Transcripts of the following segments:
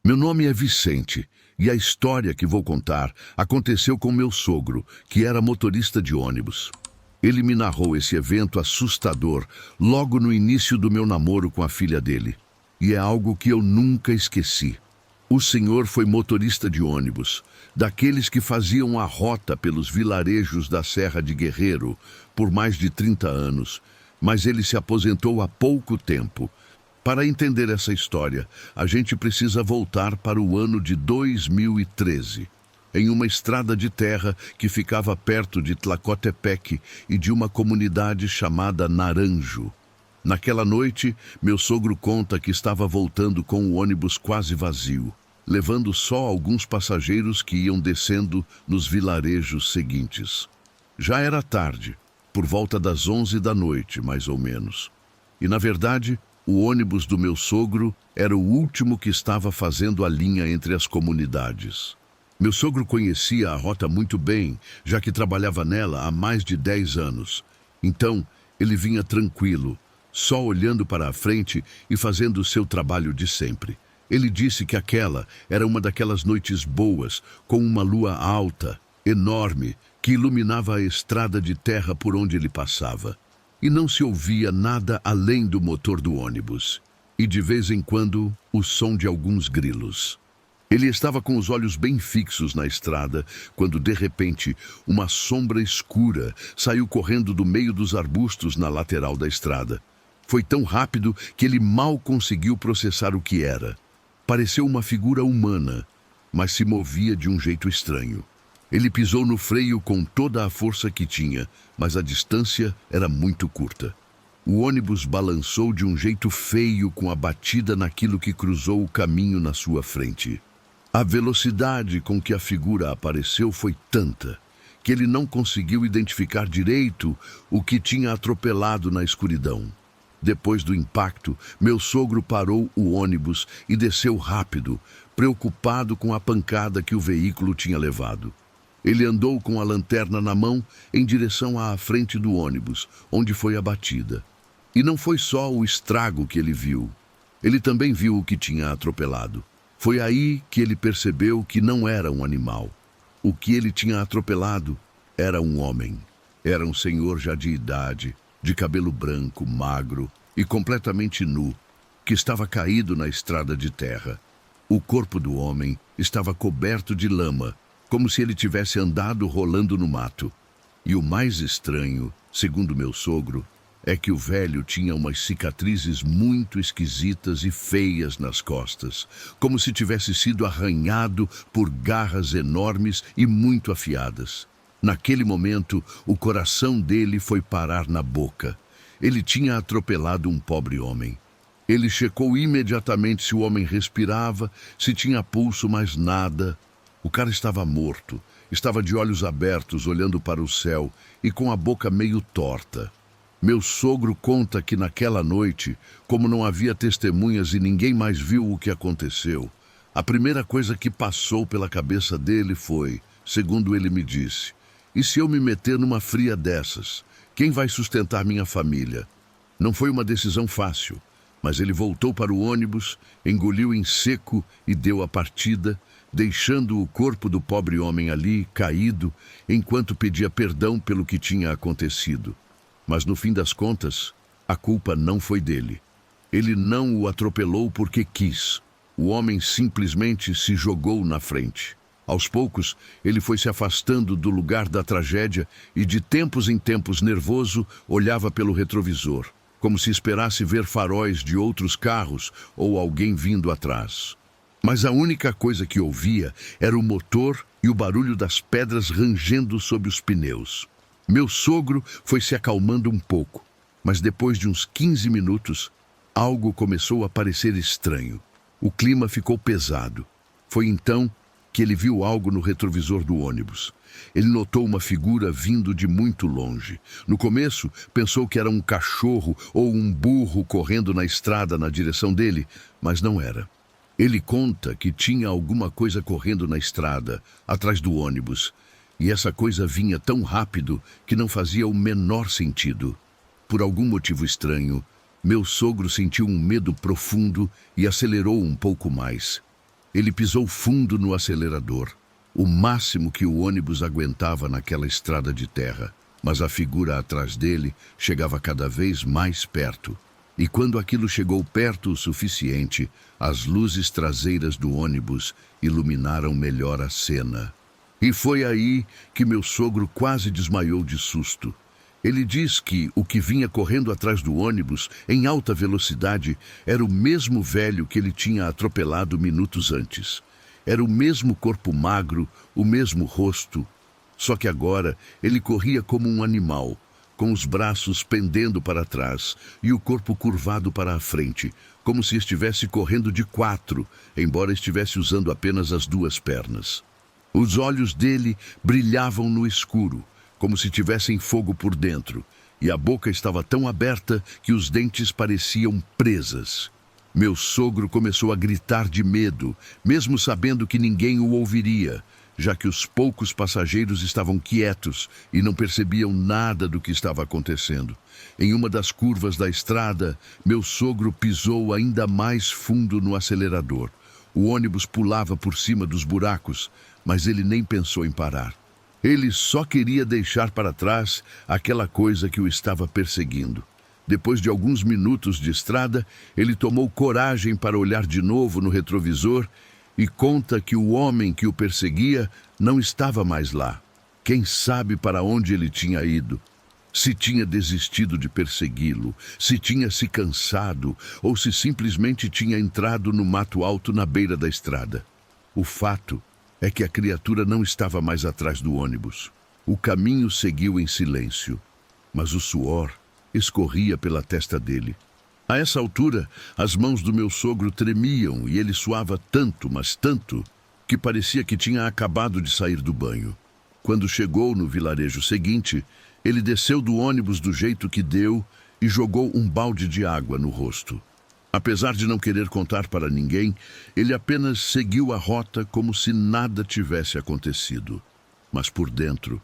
Meu nome é Vicente, e a história que vou contar aconteceu com meu sogro, que era motorista de ônibus. Ele me narrou esse evento assustador logo no início do meu namoro com a filha dele. E é algo que eu nunca esqueci. O senhor foi motorista de ônibus, daqueles que faziam a rota pelos vilarejos da Serra de Guerreiro por mais de 30 anos, mas ele se aposentou há pouco tempo. Para entender essa história, a gente precisa voltar para o ano de 2013, em uma estrada de terra que ficava perto de Tlacotepec e de uma comunidade chamada Naranjo. Naquela noite, meu sogro conta que estava voltando com o ônibus quase vazio, levando só alguns passageiros que iam descendo nos vilarejos seguintes. Já era tarde, por volta das 11 da noite, mais ou menos. E, na verdade, o ônibus do meu sogro era o último que estava fazendo a linha entre as comunidades. Meu sogro conhecia a rota muito bem, já que trabalhava nela há mais de 10 anos. Então, ele vinha tranquilo, só olhando para a frente e fazendo o seu trabalho de sempre. Ele disse que aquela era uma daquelas noites boas, com uma lua alta, enorme, que iluminava a estrada de terra por onde ele passava. E não se ouvia nada além do motor do ônibus, e de vez em quando o som de alguns grilos. Ele estava com os olhos bem fixos na estrada, quando de repente uma sombra escura saiu correndo do meio dos arbustos na lateral da estrada. Foi tão rápido que ele mal conseguiu processar o que era. Pareceu uma figura humana, mas se movia de um jeito estranho. Ele pisou no freio com toda a força que tinha, mas a distância era muito curta. O ônibus balançou de um jeito feio com a batida naquilo que cruzou o caminho na sua frente. A velocidade com que a figura apareceu foi tanta que ele não conseguiu identificar direito o que tinha atropelado na escuridão. Depois do impacto, meu sogro parou o ônibus e desceu rápido, preocupado com a pancada que o veículo tinha levado. Ele andou com a lanterna na mão em direção à frente do ônibus, onde foi a batida. E não foi só o estrago que ele viu. Ele também viu o que tinha atropelado. Foi aí que ele percebeu que não era um animal. O que ele tinha atropelado era um homem. Era um senhor já de idade, de cabelo branco, magro e completamente nu, que estava caído na estrada de terra. O corpo do homem estava coberto de lama, como se ele tivesse andado rolando no mato. E o mais estranho, segundo meu sogro, é que o velho tinha umas cicatrizes muito esquisitas e feias nas costas, como se tivesse sido arranhado por garras enormes e muito afiadas. Naquele momento, o coração dele foi parar na boca. Ele tinha atropelado um pobre homem. Ele checou imediatamente se o homem respirava, se tinha pulso, mas nada. O cara estava morto, estava de olhos abertos, olhando para o céu e com a boca meio torta. Meu sogro conta que naquela noite, como não havia testemunhas e ninguém mais viu o que aconteceu, a primeira coisa que passou pela cabeça dele foi, segundo ele me disse: e se eu me meter numa fria dessas, quem vai sustentar minha família? Não foi uma decisão fácil, mas ele voltou para o ônibus, engoliu em seco e deu a partida, deixando o corpo do pobre homem ali, caído, enquanto pedia perdão pelo que tinha acontecido. Mas no fim das contas, a culpa não foi dele. Ele não o atropelou porque quis. O homem simplesmente se jogou na frente. Aos poucos, ele foi se afastando do lugar da tragédia e de tempos em tempos, nervoso, olhava pelo retrovisor, como se esperasse ver faróis de outros carros ou alguém vindo atrás. Mas a única coisa que ouvia era o motor e o barulho das pedras rangendo sob os pneus. Meu sogro foi se acalmando um pouco, mas depois de uns 15 minutos, algo começou a parecer estranho. O clima ficou pesado. Foi então que ele viu algo no retrovisor do ônibus. Ele notou uma figura vindo de muito longe. No começo, pensou que era um cachorro ou um burro correndo na estrada na direção dele, mas não era. Ele conta que tinha alguma coisa correndo na estrada, atrás do ônibus, e essa coisa vinha tão rápido que não fazia o menor sentido. Por algum motivo estranho, meu sogro sentiu um medo profundo e acelerou um pouco mais. Ele pisou fundo no acelerador, o máximo que o ônibus aguentava naquela estrada de terra. Mas a figura atrás dele chegava cada vez mais perto. E quando aquilo chegou perto o suficiente, as luzes traseiras do ônibus iluminaram melhor a cena. E foi aí que meu sogro quase desmaiou de susto. Ele diz que o que vinha correndo atrás do ônibus, em alta velocidade, era o mesmo velho que ele tinha atropelado minutos antes. Era o mesmo corpo magro, o mesmo rosto. Só que agora ele corria como um animal, com os braços pendendo para trás e o corpo curvado para a frente, como se estivesse correndo de 4, embora estivesse usando apenas as 2 pernas. Os olhos dele brilhavam no escuro, como se tivessem fogo por dentro, e a boca estava tão aberta que os dentes pareciam presas. Meu sogro começou a gritar de medo, mesmo sabendo que ninguém o ouviria, já que os poucos passageiros estavam quietos e não percebiam nada do que estava acontecendo. Em uma das curvas da estrada, meu sogro pisou ainda mais fundo no acelerador. O ônibus pulava por cima dos buracos, mas ele nem pensou em parar. Ele só queria deixar para trás aquela coisa que o estava perseguindo. Depois de alguns minutos de estrada, ele tomou coragem para olhar de novo no retrovisor e conta que o homem que o perseguia não estava mais lá. Quem sabe para onde ele tinha ido? Se tinha desistido de persegui-lo, se tinha se cansado ou se simplesmente tinha entrado no mato alto na beira da estrada. O fato é que a criatura não estava mais atrás do ônibus. O caminho seguiu em silêncio, mas o suor escorria pela testa dele. A essa altura, as mãos do meu sogro tremiam e ele suava tanto, mas tanto, que parecia que tinha acabado de sair do banho. Quando chegou no vilarejo seguinte, ele desceu do ônibus do jeito que deu e jogou um balde de água no rosto. Apesar de não querer contar para ninguém, ele apenas seguiu a rota como se nada tivesse acontecido. Mas por dentro,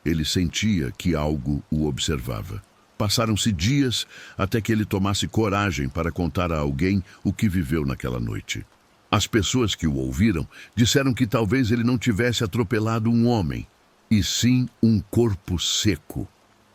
ele sentia que algo o observava. Passaram-se dias até que ele tomasse coragem para contar a alguém o que viveu naquela noite. As pessoas que o ouviram disseram que talvez ele não tivesse atropelado um homem, e sim um corpo seco.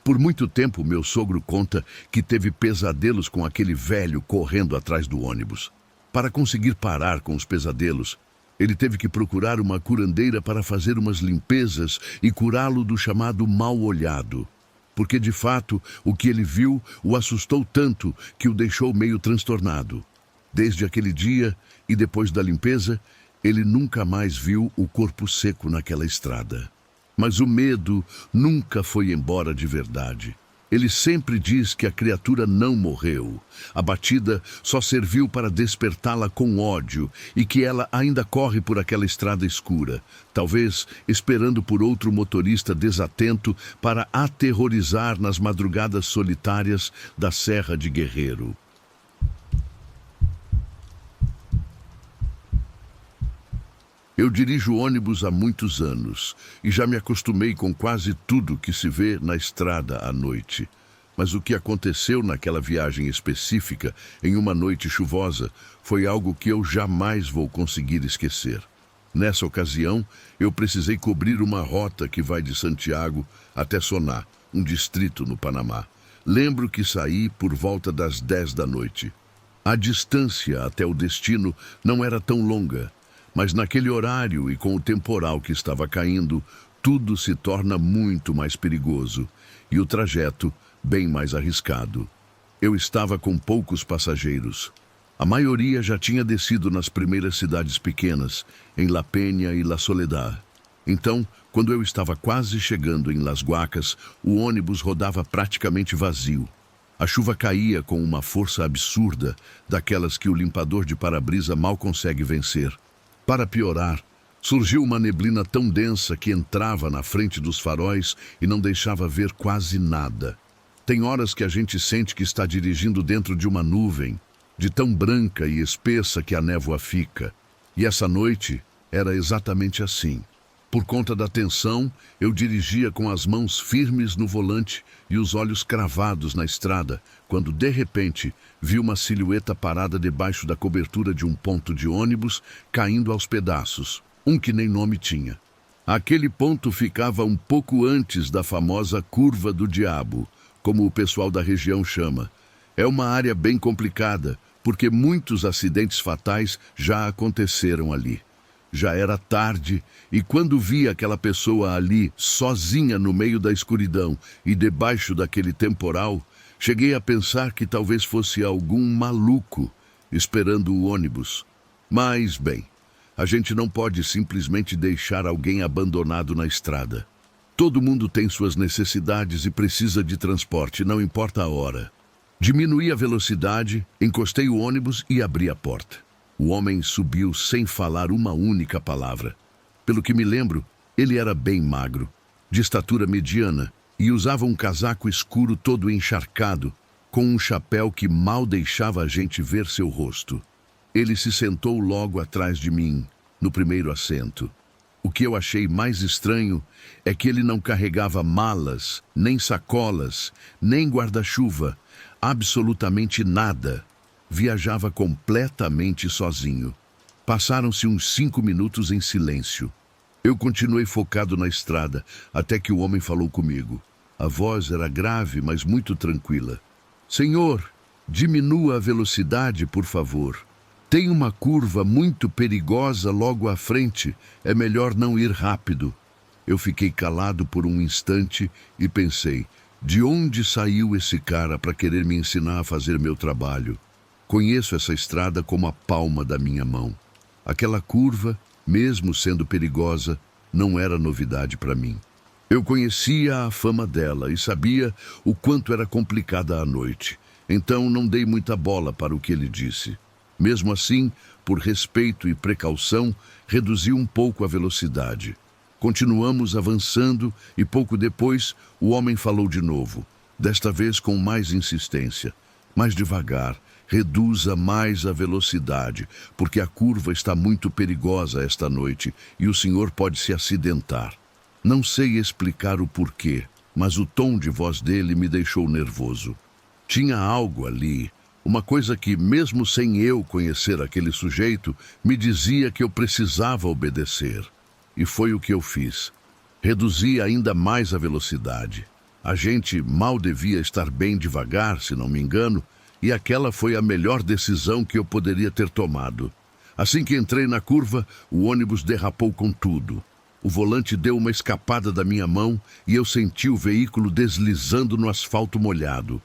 Por muito tempo, meu sogro conta que teve pesadelos com aquele velho correndo atrás do ônibus. Para conseguir parar com os pesadelos, ele teve que procurar uma curandeira para fazer umas limpezas e curá-lo do chamado mal-olhado. Porque, de fato, o que ele viu o assustou tanto que o deixou meio transtornado. Desde aquele dia, e depois da limpeza, ele nunca mais viu o corpo seco naquela estrada. Mas o medo nunca foi embora de verdade. Ele sempre diz que a criatura não morreu. A batida só serviu para despertá-la com ódio e que ela ainda corre por aquela estrada escura, talvez esperando por outro motorista desatento para aterrorizar nas madrugadas solitárias da Serra de Guerreiro. Eu dirijo ônibus há muitos anos e já me acostumei com quase tudo que se vê na estrada à noite. Mas o que aconteceu naquela viagem específica, em uma noite chuvosa, foi algo que eu jamais vou conseguir esquecer. Nessa ocasião, eu precisei cobrir uma rota que vai de Santiago até Soná, um distrito no Panamá. Lembro que saí por volta das 10 da noite. A distância até o destino não era tão longa, mas naquele horário e com o temporal que estava caindo, tudo se torna muito mais perigoso e o trajeto bem mais arriscado. Eu estava com poucos passageiros. A maioria já tinha descido nas primeiras cidades pequenas, em La Peña e La Soledad. Então, quando eu estava quase chegando em Las Guacas, o ônibus rodava praticamente vazio. A chuva caía com uma força absurda, daquelas que o limpador de para-brisa mal consegue vencer. Para piorar, surgiu uma neblina tão densa que entrava na frente dos faróis e não deixava ver quase nada. Tem horas que a gente sente que está dirigindo dentro de uma nuvem, de tão branca e espessa que a névoa fica. E essa noite era exatamente assim. Por conta da tensão, eu dirigia com as mãos firmes no volante e os olhos cravados na estrada, quando de repente vi uma silhueta parada debaixo da cobertura de um ponto de ônibus, caindo aos pedaços, um que nem nome tinha. Aquele ponto ficava um pouco antes da famosa Curva do Diabo, como o pessoal da região chama. É uma área bem complicada, porque muitos acidentes fatais já aconteceram ali. Já era tarde, e quando vi aquela pessoa ali, sozinha no meio da escuridão e debaixo daquele temporal, cheguei a pensar que talvez fosse algum maluco esperando o ônibus. Mas, bem, a gente não pode simplesmente deixar alguém abandonado na estrada. Todo mundo tem suas necessidades e precisa de transporte, não importa a hora. Diminuí a velocidade, encostei o ônibus e abri a porta. O homem subiu sem falar uma única palavra. Pelo que me lembro, ele era bem magro, de estatura mediana, e usava um casaco escuro todo encharcado, com um chapéu que mal deixava a gente ver seu rosto. Ele se sentou logo atrás de mim, no primeiro assento. O que eu achei mais estranho é que ele não carregava malas, nem sacolas, nem guarda-chuva, absolutamente nada. Viajava completamente sozinho. Passaram-se uns 5 minutos em silêncio. Eu continuei focado na estrada, até que o homem falou comigo. A voz era grave, mas muito tranquila. Senhor, diminua a velocidade, por favor. Tem uma curva muito perigosa logo à frente. É melhor não ir rápido. Eu fiquei calado por um instante e pensei, de onde saiu esse cara para querer me ensinar a fazer meu trabalho? Conheço essa estrada como a palma da minha mão. Aquela curva, mesmo sendo perigosa, não era novidade para mim. Eu conhecia a fama dela e sabia o quanto era complicada à noite. Então não dei muita bola para o que ele disse. Mesmo assim, por respeito e precaução, reduzi um pouco a velocidade. Continuamos avançando e pouco depois o homem falou de novo, desta vez com mais insistência. Mais devagar, reduza mais a velocidade, porque a curva está muito perigosa esta noite e o senhor pode se acidentar. Não sei explicar o porquê, mas o tom de voz dele me deixou nervoso. Tinha algo ali, uma coisa que, mesmo sem eu conhecer aquele sujeito, me dizia que eu precisava obedecer. E foi o que eu fiz. Reduzi ainda mais a velocidade. A gente mal devia estar bem devagar, se não me engano, e aquela foi a melhor decisão que eu poderia ter tomado. Assim que entrei na curva, o ônibus derrapou com tudo. O volante deu uma escapada da minha mão e eu senti o veículo deslizando no asfalto molhado.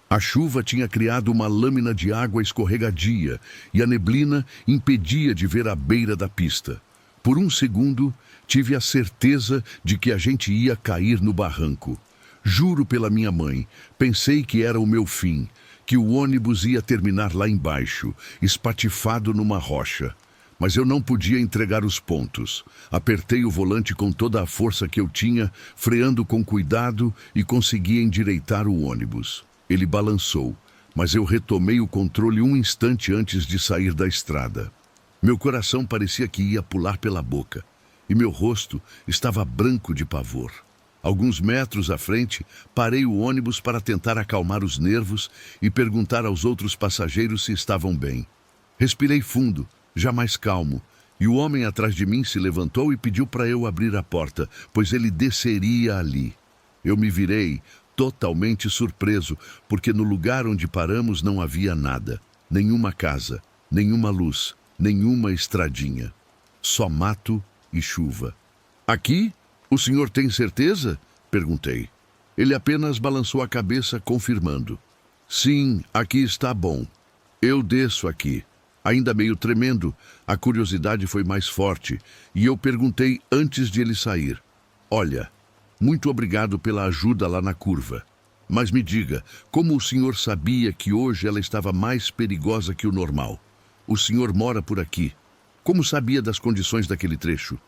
A chuva tinha criado uma lâmina de água escorregadia e a neblina impedia de ver a beira da pista. Por um segundo, tive a certeza de que a gente ia cair no barranco. Juro pela minha mãe, pensei que era o meu fim, que o ônibus ia terminar lá embaixo, espatifado numa rocha. Mas eu não podia entregar os pontos. Apertei o volante com toda a força que eu tinha, freando com cuidado e consegui endireitar o ônibus. Ele balançou, mas eu retomei o controle um instante antes de sair da estrada. Meu coração parecia que ia pular pela boca, e meu rosto estava branco de pavor. Alguns metros à frente, parei o ônibus para tentar acalmar os nervos e perguntar aos outros passageiros se estavam bem. Respirei fundo, já mais calmo, e o homem atrás de mim se levantou e pediu para eu abrir a porta, pois ele desceria ali. Eu me virei, totalmente surpreso, porque no lugar onde paramos não havia nada. Nenhuma casa, nenhuma luz, nenhuma estradinha. Só mato e chuva. Aqui? O senhor tem certeza? Perguntei. Ele apenas balançou a cabeça, confirmando. Sim, aqui está bom. Eu desço aqui. Ainda meio tremendo, a curiosidade foi mais forte, e eu perguntei antes de ele sair. Olha, muito obrigado pela ajuda lá na curva. Mas me diga, como o senhor sabia que hoje ela estava mais perigosa que o normal? O senhor mora por aqui. Como sabia das condições daquele trecho?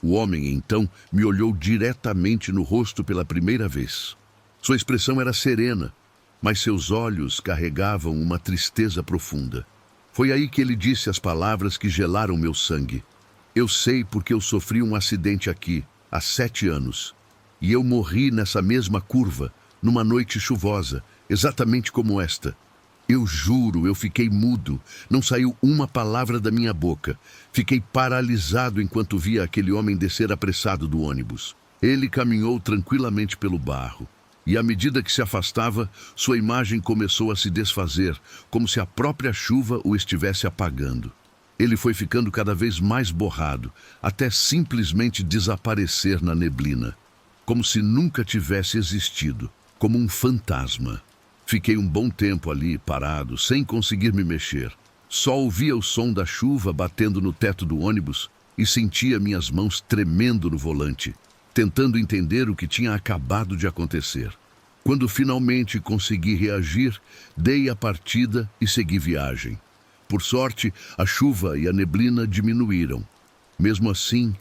O homem, então, me olhou diretamente no rosto pela primeira vez. Sua expressão era serena, mas seus olhos carregavam uma tristeza profunda. Foi aí que ele disse as palavras que gelaram meu sangue. Eu sei porque eu sofri um acidente aqui, há 7 anos. E eu morri nessa mesma curva, numa noite chuvosa, exatamente como esta. Eu juro, eu fiquei mudo, não saiu uma palavra da minha boca. Fiquei paralisado enquanto via aquele homem descer apressado do ônibus. Ele caminhou tranquilamente pelo barro. E à medida que se afastava, sua imagem começou a se desfazer, como se a própria chuva o estivesse apagando. Ele foi ficando cada vez mais borrado, até simplesmente desaparecer na neblina, como se nunca tivesse existido, como um fantasma. Fiquei um bom tempo ali, parado, sem conseguir me mexer. Só ouvia o som da chuva batendo no teto do ônibus e sentia minhas mãos tremendo no volante, tentando entender o que tinha acabado de acontecer. Quando finalmente consegui reagir, dei a partida e segui viagem. Por sorte, a chuva e a neblina diminuíram. Mesmo assim,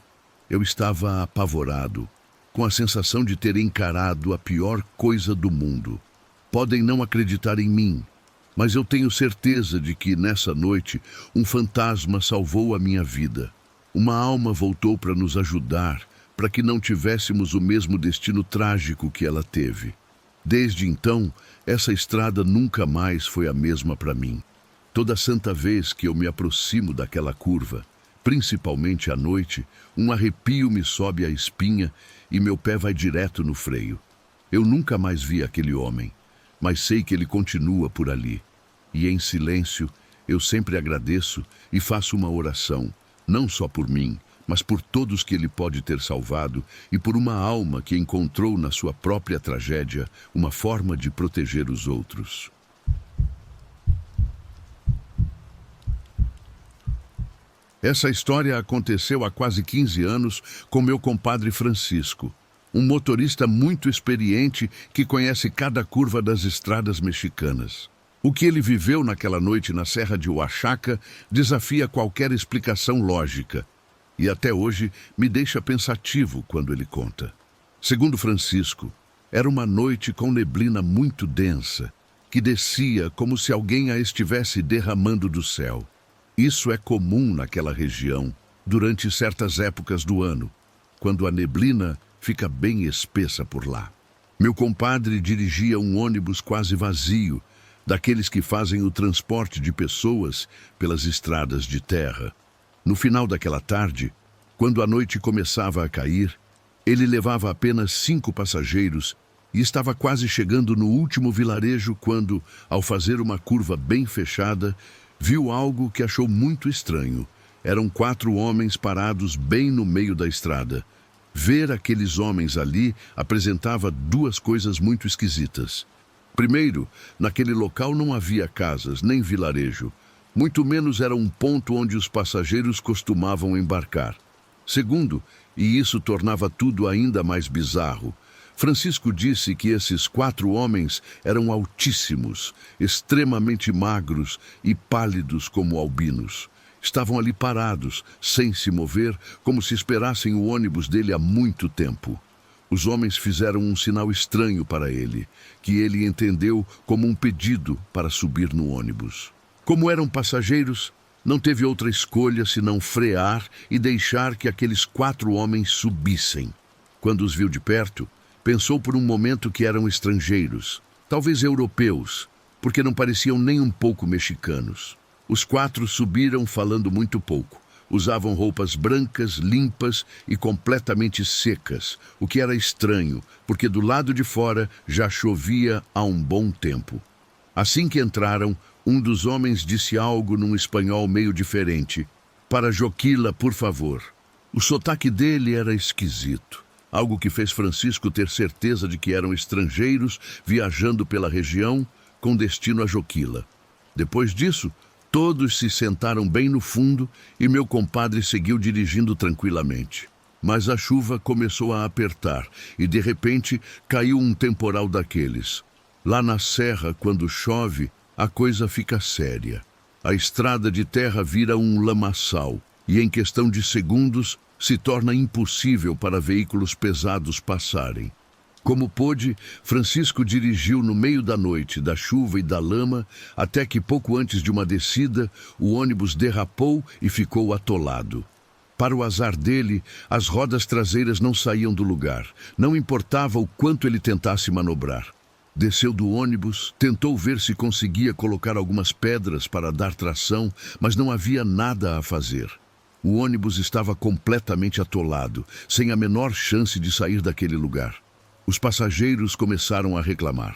eu estava apavorado, com a sensação de ter encarado a pior coisa do mundo. Podem não acreditar em mim, mas eu tenho certeza de que, nessa noite, um fantasma salvou a minha vida. Uma alma voltou para nos ajudar, para que não tivéssemos o mesmo destino trágico que ela teve. Desde então, essa estrada nunca mais foi a mesma para mim. Toda santa vez que eu me aproximo daquela curva, principalmente à noite, um arrepio me sobe a espinha e meu pé vai direto no freio. Eu nunca mais vi aquele homem, mas sei que ele continua por ali. E em silêncio, eu sempre agradeço e faço uma oração, não só por mim, mas por todos que ele pode ter salvado e por uma alma que encontrou na sua própria tragédia uma forma de proteger os outros. Essa história aconteceu há quase 15 anos com meu compadre Francisco, um motorista muito experiente que conhece cada curva das estradas mexicanas. O que ele viveu naquela noite na Serra de Oaxaca desafia qualquer explicação lógica e até hoje me deixa pensativo quando ele conta. Segundo Francisco, era uma noite com neblina muito densa, que descia como se alguém a estivesse derramando do céu. Isso é comum naquela região, durante certas épocas do ano, quando a neblina fica bem espessa por lá. Meu compadre dirigia um ônibus quase vazio, daqueles que fazem o transporte de pessoas pelas estradas de terra. No final daquela tarde, quando a noite começava a cair, ele levava apenas 5 passageiros e estava quase chegando no último vilarejo quando, ao fazer uma curva bem fechada, viu algo que achou muito estranho. Eram 4 homens parados bem no meio da estrada. Ver aqueles homens ali apresentava 2 coisas muito esquisitas. Primeiro, naquele local não havia casas, nem vilarejo. Muito menos era um ponto onde os passageiros costumavam embarcar. Segundo, e isso tornava tudo ainda mais bizarro, Francisco disse que esses 4 homens eram altíssimos, extremamente magros e pálidos como albinos. Estavam ali parados, sem se mover, como se esperassem o ônibus dele há muito tempo. Os homens fizeram um sinal estranho para ele, que ele entendeu como um pedido para subir no ônibus. Como eram passageiros, não teve outra escolha senão frear e deixar que aqueles 4 homens subissem. Quando os viu de perto, pensou por um momento que eram estrangeiros, talvez europeus, porque não pareciam nem um pouco mexicanos. Os 4 subiram falando muito pouco. Usavam roupas brancas, limpas e completamente secas, o que era estranho, porque do lado de fora já chovia há um bom tempo. Assim que entraram, um dos homens disse algo num espanhol meio diferente. "Para Joquila, por favor." O sotaque dele era esquisito, algo que fez Francisco ter certeza de que eram estrangeiros viajando pela região com destino a Joquila. Depois disso, todos se sentaram bem no fundo e meu compadre seguiu dirigindo tranquilamente. Mas a chuva começou a apertar e, de repente, caiu um temporal daqueles. Lá na serra, quando chove, a coisa fica séria. A estrada de terra vira um lamaçal e, em questão de segundos, se torna impossível para veículos pesados passarem. Como pôde, Francisco dirigiu no meio da noite, da chuva e da lama, até que pouco antes de uma descida, o ônibus derrapou e ficou atolado. Para o azar dele, as rodas traseiras não saíam do lugar. Não importava o quanto ele tentasse manobrar. Desceu do ônibus, tentou ver se conseguia colocar algumas pedras para dar tração, mas não havia nada a fazer. O ônibus estava completamente atolado, sem a menor chance de sair daquele lugar. Os passageiros começaram a reclamar.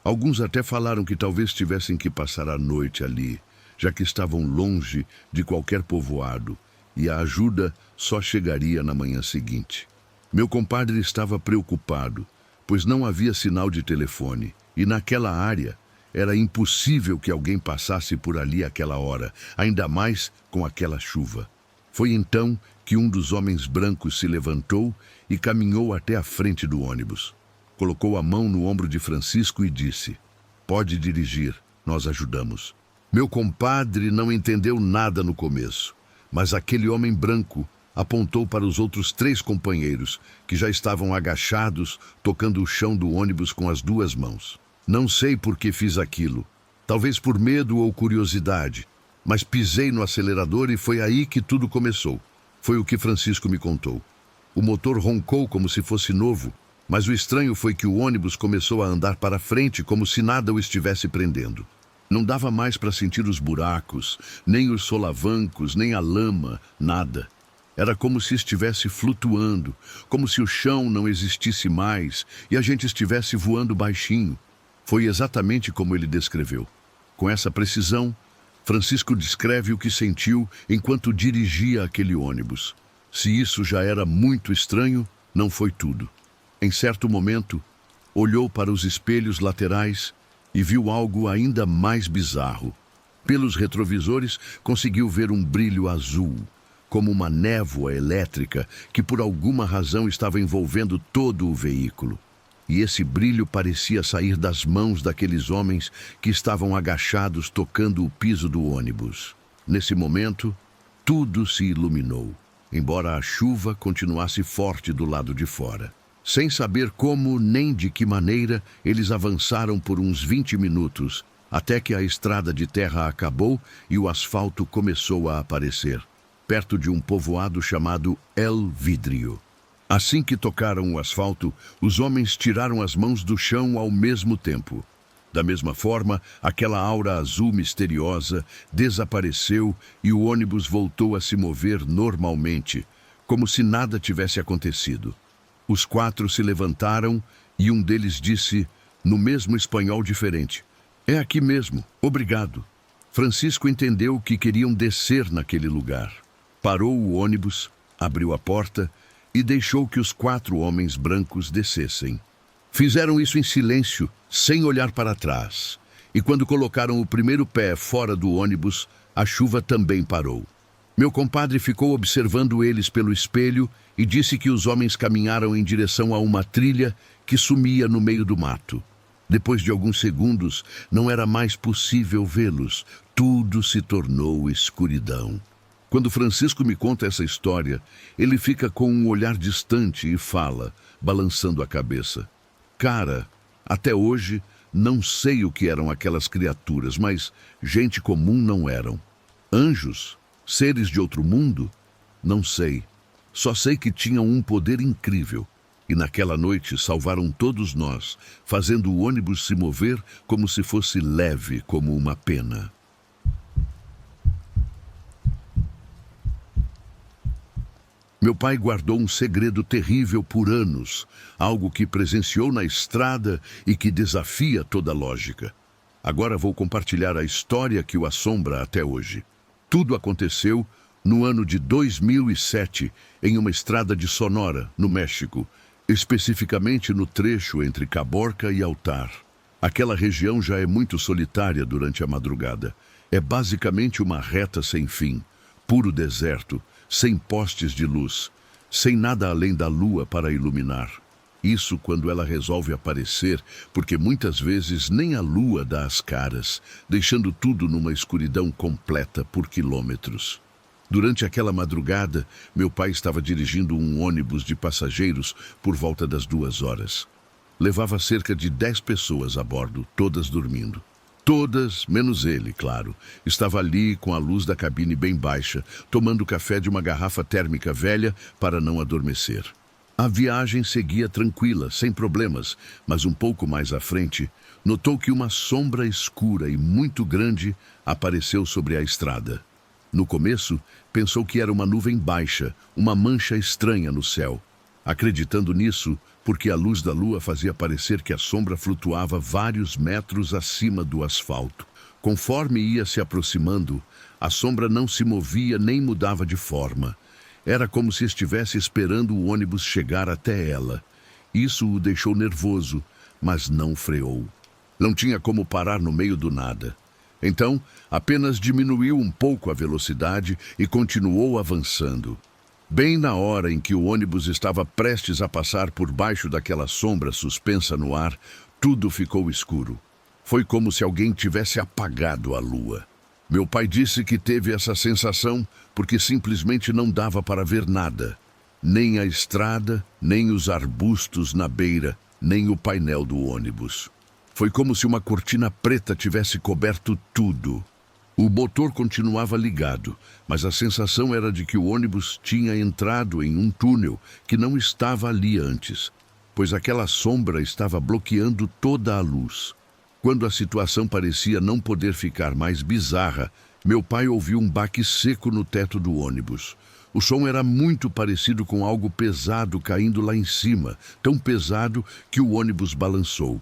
Alguns até falaram que talvez tivessem que passar a noite ali, já que estavam longe de qualquer povoado, e a ajuda só chegaria na manhã seguinte. Meu compadre estava preocupado, pois não havia sinal de telefone, e naquela área era impossível que alguém passasse por ali àquela hora, ainda mais com aquela chuva. Foi então que um dos homens brancos se levantou e caminhou até a frente do ônibus. Colocou a mão no ombro de Francisco e disse: "Pode dirigir, nós ajudamos." Meu compadre não entendeu nada no começo, mas aquele homem branco apontou para os outros 3 companheiros, que já estavam agachados, tocando o chão do ônibus com as 2 mãos. Não sei por que fiz aquilo, talvez por medo ou curiosidade, mas pisei no acelerador e foi aí que tudo começou. Foi o que Francisco me contou. O motor roncou como se fosse novo, mas o estranho foi que o ônibus começou a andar para frente como se nada o estivesse prendendo. Não dava mais para sentir os buracos, nem os solavancos, nem a lama, nada. Era como se estivesse flutuando, como se o chão não existisse mais e a gente estivesse voando baixinho. Foi exatamente como ele descreveu. Com essa precisão, Francisco descreve o que sentiu enquanto dirigia aquele ônibus. Se isso já era muito estranho, não foi tudo. Em certo momento, olhou para os espelhos laterais e viu algo ainda mais bizarro. Pelos retrovisores, conseguiu ver um brilho azul, como uma névoa elétrica que por alguma razão estava envolvendo todo o veículo. E esse brilho parecia sair das mãos daqueles homens que estavam agachados tocando o piso do ônibus. Nesse momento, tudo se iluminou, embora a chuva continuasse forte do lado de fora. Sem saber como nem de que maneira, eles avançaram por uns 20 minutos, até que a estrada de terra acabou e o asfalto começou a aparecer, perto de um povoado chamado El Vidrio. Assim que tocaram o asfalto, os homens tiraram as mãos do chão ao mesmo tempo. Da mesma forma, aquela aura azul misteriosa desapareceu e o ônibus voltou a se mover normalmente, como se nada tivesse acontecido. Os 4 se levantaram e um deles disse, no mesmo espanhol diferente: "É aqui mesmo, obrigado." Francisco entendeu que queriam descer naquele lugar. Parou o ônibus, abriu a porta e deixou que os 4 homens brancos descessem. Fizeram isso em silêncio, sem olhar para trás. E quando colocaram o primeiro pé fora do ônibus, a chuva também parou. Meu compadre ficou observando eles pelo espelho e disse que os homens caminharam em direção a uma trilha que sumia no meio do mato. Depois de alguns segundos, não era mais possível vê-los. Tudo se tornou escuridão. Quando Francisco me conta essa história, ele fica com um olhar distante e fala, balançando a cabeça: "Cara, até hoje não sei o que eram aquelas criaturas, mas gente comum não eram. Anjos? Seres de outro mundo? Não sei. Só sei que tinham um poder incrível. E naquela noite salvaram todos nós, fazendo o ônibus se mover como se fosse leve como uma pena." Meu pai guardou um segredo terrível por anos, algo que presenciou na estrada e que desafia toda lógica. Agora vou compartilhar a história que o assombra até hoje. Tudo aconteceu no ano de 2007, em uma estrada de Sonora, no México, especificamente no trecho entre Caborca e Altar. Aquela região já é muito solitária durante a madrugada. É basicamente uma reta sem fim, puro deserto, sem postes de luz, sem nada além da lua para iluminar. Isso quando ela resolve aparecer, porque muitas vezes nem a lua dá as caras, deixando tudo numa escuridão completa por quilômetros. Durante aquela madrugada, meu pai estava dirigindo um ônibus de passageiros por volta das 2 horas. Levava cerca de 10 pessoas a bordo, todas dormindo. Todas, menos ele, claro. Estava ali com a luz da cabine bem baixa, tomando café de uma garrafa térmica velha para não adormecer. A viagem seguia tranquila, sem problemas, mas um pouco mais à frente, notou que uma sombra escura e muito grande apareceu sobre a estrada. No começo, pensou que era uma nuvem baixa, uma mancha estranha no céu. Acreditando nisso, porque a luz da lua fazia parecer que a sombra flutuava vários metros acima do asfalto. Conforme ia se aproximando, a sombra não se movia nem mudava de forma. Era como se estivesse esperando o ônibus chegar até ela. Isso o deixou nervoso, mas não freou. Não tinha como parar no meio do nada. Então, apenas diminuiu um pouco a velocidade e continuou avançando. Bem na hora em que o ônibus estava prestes a passar por baixo daquela sombra suspensa no ar, tudo ficou escuro. Foi como se alguém tivesse apagado a lua. Meu pai disse que teve essa sensação porque simplesmente não dava para ver nada. Nem a estrada, nem os arbustos na beira, nem o painel do ônibus. Foi como se uma cortina preta tivesse coberto tudo. O motor continuava ligado, mas a sensação era de que o ônibus tinha entrado em um túnel que não estava ali antes, pois aquela sombra estava bloqueando toda a luz. Quando a situação parecia não poder ficar mais bizarra, meu pai ouviu um baque seco no teto do ônibus. O som era muito parecido com algo pesado caindo lá em cima, tão pesado que o ônibus balançou.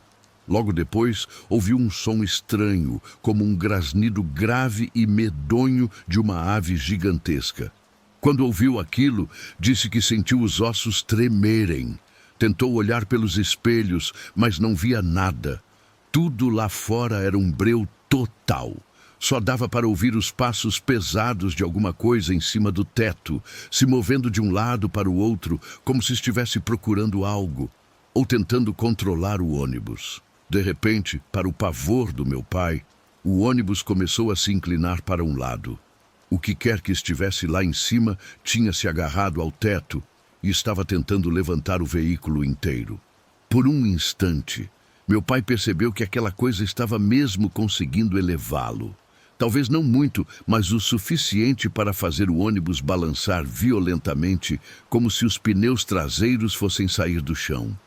Logo depois, ouviu um som estranho, como um grasnido grave e medonho de uma ave gigantesca. Quando ouviu aquilo, disse que sentiu os ossos tremerem. Tentou olhar pelos espelhos, mas não via nada. Tudo lá fora era um breu total. Só dava para ouvir os passos pesados de alguma coisa em cima do teto, se movendo de um lado para o outro, como se estivesse procurando algo, ou tentando controlar o ônibus. De repente, para o pavor do meu pai, o ônibus começou a se inclinar para um lado. O que quer que estivesse lá em cima tinha se agarrado ao teto e estava tentando levantar o veículo inteiro. Por um instante, meu pai percebeu que aquela coisa estava mesmo conseguindo elevá-lo. Talvez não muito, mas o suficiente para fazer o ônibus balançar violentamente, como se os pneus traseiros fossem sair do chão.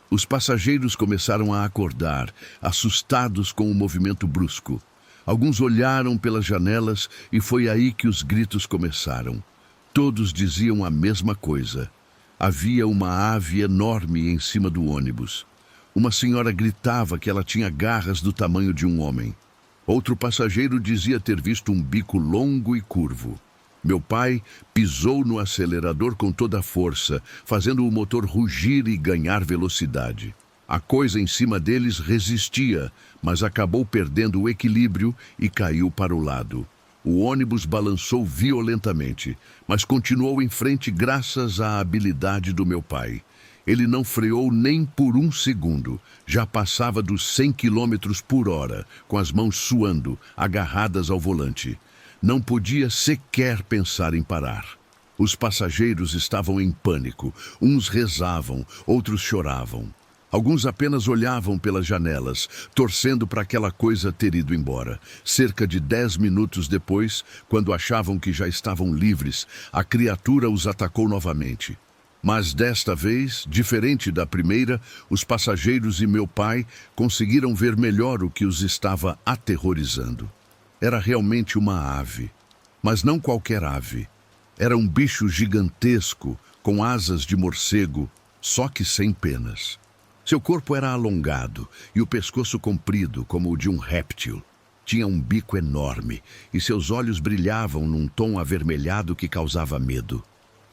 Os passageiros começaram a acordar, assustados com o movimento brusco. Alguns olharam pelas janelas e foi aí que os gritos começaram. Todos diziam a mesma coisa. Havia uma ave enorme em cima do ônibus. Uma senhora gritava que ela tinha garras do tamanho de um homem. Outro passageiro dizia ter visto um bico longo e curvo. Meu pai pisou no acelerador com toda a força, fazendo o motor rugir e ganhar velocidade. A coisa em cima deles resistia, mas acabou perdendo o equilíbrio e caiu para o lado. O ônibus balançou violentamente, mas continuou em frente graças à habilidade do meu pai. Ele não freou nem por um segundo. Já passava dos 100 quilômetros por hora, com as mãos suando, agarradas ao volante. Não podia sequer pensar em parar. Os passageiros estavam em pânico. Uns rezavam, outros choravam. Alguns apenas olhavam pelas janelas, torcendo para aquela coisa ter ido embora. Cerca de 10 minutos depois, quando achavam que já estavam livres, a criatura os atacou novamente. Mas desta vez, diferente da primeira, os passageiros e meu pai conseguiram ver melhor o que os estava aterrorizando. Era realmente uma ave, mas não qualquer ave. Era um bicho gigantesco, com asas de morcego, só que sem penas. Seu corpo era alongado e o pescoço comprido, como o de um réptil. Tinha um bico enorme e seus olhos brilhavam num tom avermelhado que causava medo.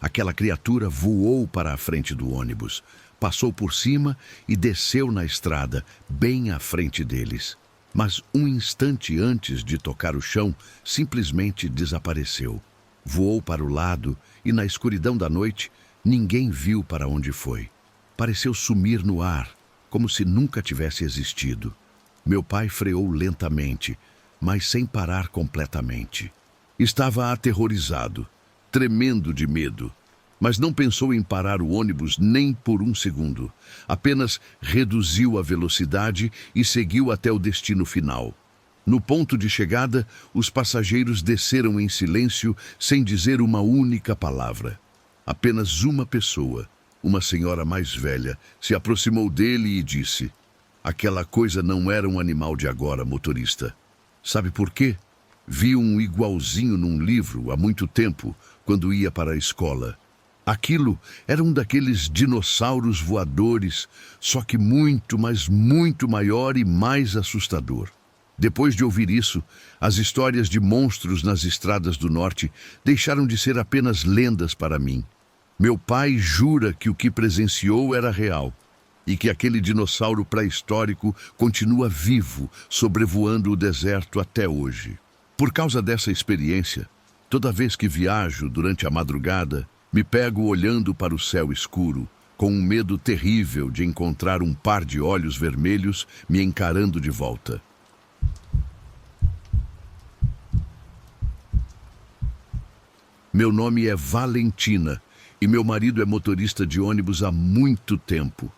Aquela criatura voou para a frente do ônibus, passou por cima e desceu na estrada, bem à frente deles. Mas um instante antes de tocar o chão, simplesmente desapareceu. Voou para o lado e, na escuridão da noite, ninguém viu para onde foi. Pareceu sumir no ar, como se nunca tivesse existido. Meu pai freou lentamente, mas sem parar completamente. Estava aterrorizado, tremendo de medo, mas não pensou em parar o ônibus nem por um segundo. Apenas reduziu a velocidade e seguiu até o destino final. No ponto de chegada, os passageiros desceram em silêncio, sem dizer uma única palavra. Apenas uma pessoa, uma senhora mais velha, se aproximou dele e disse: "Aquela coisa não era um animal de agora, motorista. Sabe por quê? Vi um igualzinho num livro há muito tempo, quando ia para a escola. Aquilo era um daqueles dinossauros voadores, só que muito, mas muito maior e mais assustador." Depois de ouvir isso, as histórias de monstros nas estradas do norte deixaram de ser apenas lendas para mim. Meu pai jura que o que presenciou era real e que aquele dinossauro pré-histórico continua vivo, sobrevoando o deserto até hoje. Por causa dessa experiência, toda vez que viajo durante a madrugada, me pego olhando para o céu escuro, com um medo terrível de encontrar um par de olhos vermelhos me encarando de volta. Meu nome é Valentina e meu marido é motorista de ônibus há muito tempo.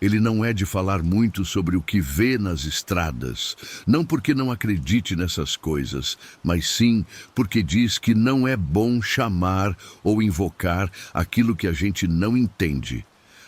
Ele não é de falar muito sobre o que vê nas estradas, não porque não acredite nessas coisas, mas sim porque diz que não é bom chamar ou invocar aquilo que a gente não entende.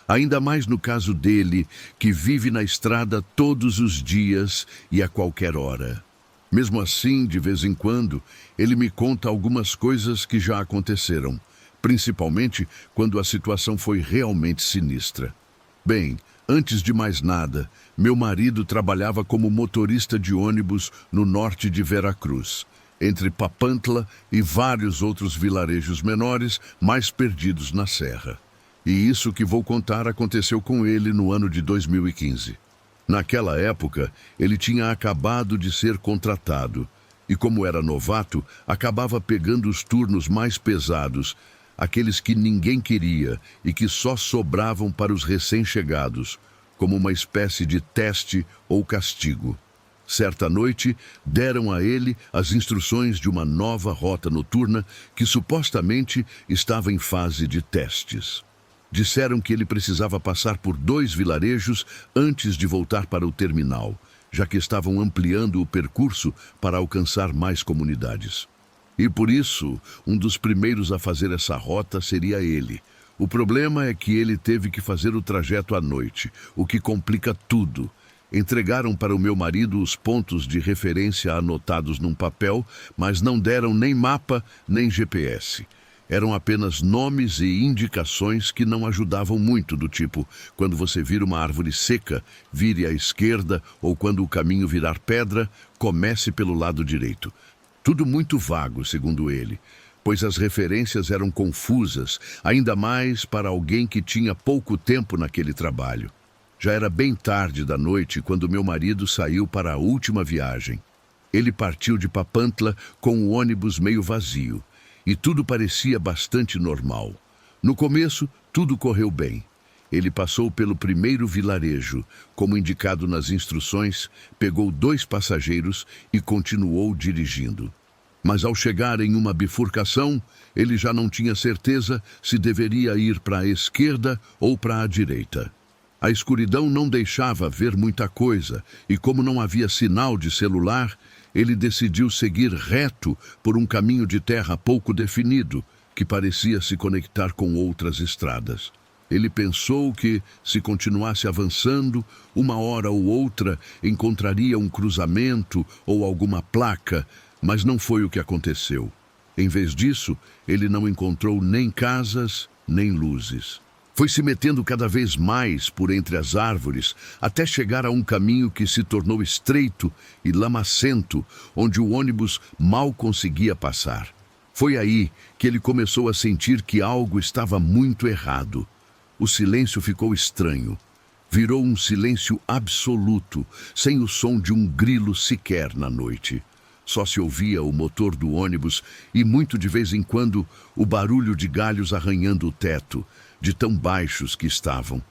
Ainda mais no caso dele, que vive na estrada todos os dias e a qualquer hora. Mesmo assim, de vez em quando, ele me conta algumas coisas que já aconteceram, principalmente quando a situação foi realmente sinistra. Bem, antes de mais nada, meu marido trabalhava como motorista de ônibus no norte de Veracruz, entre Papantla e vários outros vilarejos menores mais perdidos na serra. E isso que vou contar aconteceu com ele no ano de 2015. Naquela época, ele tinha acabado de ser contratado e, como era novato, acabava pegando os turnos mais pesados, aqueles que ninguém queria e que só sobravam para os recém-chegados, como uma espécie de teste ou castigo. Certa noite, deram a ele as instruções de uma nova rota noturna que supostamente estava em fase de testes. Disseram que ele precisava passar por 2 vilarejos antes de voltar para o terminal, já que estavam ampliando o percurso para alcançar mais comunidades. E por isso, um dos primeiros a fazer essa rota seria ele. O problema é que ele teve que fazer o trajeto à noite, o que complica tudo. Entregaram para o meu marido os pontos de referência anotados num papel, mas não deram nem mapa nem GPS. Eram apenas nomes e indicações que não ajudavam muito, do tipo, quando você vira uma árvore seca, vire à esquerda, ou quando o caminho virar pedra, comece pelo lado direito. Tudo muito vago, segundo ele, pois as referências eram confusas, ainda mais para alguém que tinha pouco tempo naquele trabalho. Já era bem tarde da noite quando meu marido saiu para a última viagem. Ele partiu de Papantla com o ônibus meio vazio. E tudo parecia bastante normal. No começo, tudo correu bem. Ele passou pelo primeiro vilarejo, como indicado nas instruções, pegou 2 passageiros e continuou dirigindo. Mas ao chegar em uma bifurcação, ele já não tinha certeza se deveria ir para a esquerda ou para a direita. A escuridão não deixava ver muita coisa, e como não havia sinal de celular, ele decidiu seguir reto por um caminho de terra pouco definido, que parecia se conectar com outras estradas. Ele pensou que, se continuasse avançando, uma hora ou outra encontraria um cruzamento ou alguma placa, mas não foi o que aconteceu. Em vez disso, ele não encontrou nem casas, nem luzes. Foi se metendo cada vez mais por entre as árvores, até chegar a um caminho que se tornou estreito e lamacento, onde o ônibus mal conseguia passar. Foi aí que ele começou a sentir que algo estava muito errado. O silêncio ficou estranho. Virou um silêncio absoluto, sem o som de um grilo sequer na noite. Só se ouvia o motor do ônibus e, muito de vez em quando, o barulho de galhos arranhando o teto, de tão baixos que estavam.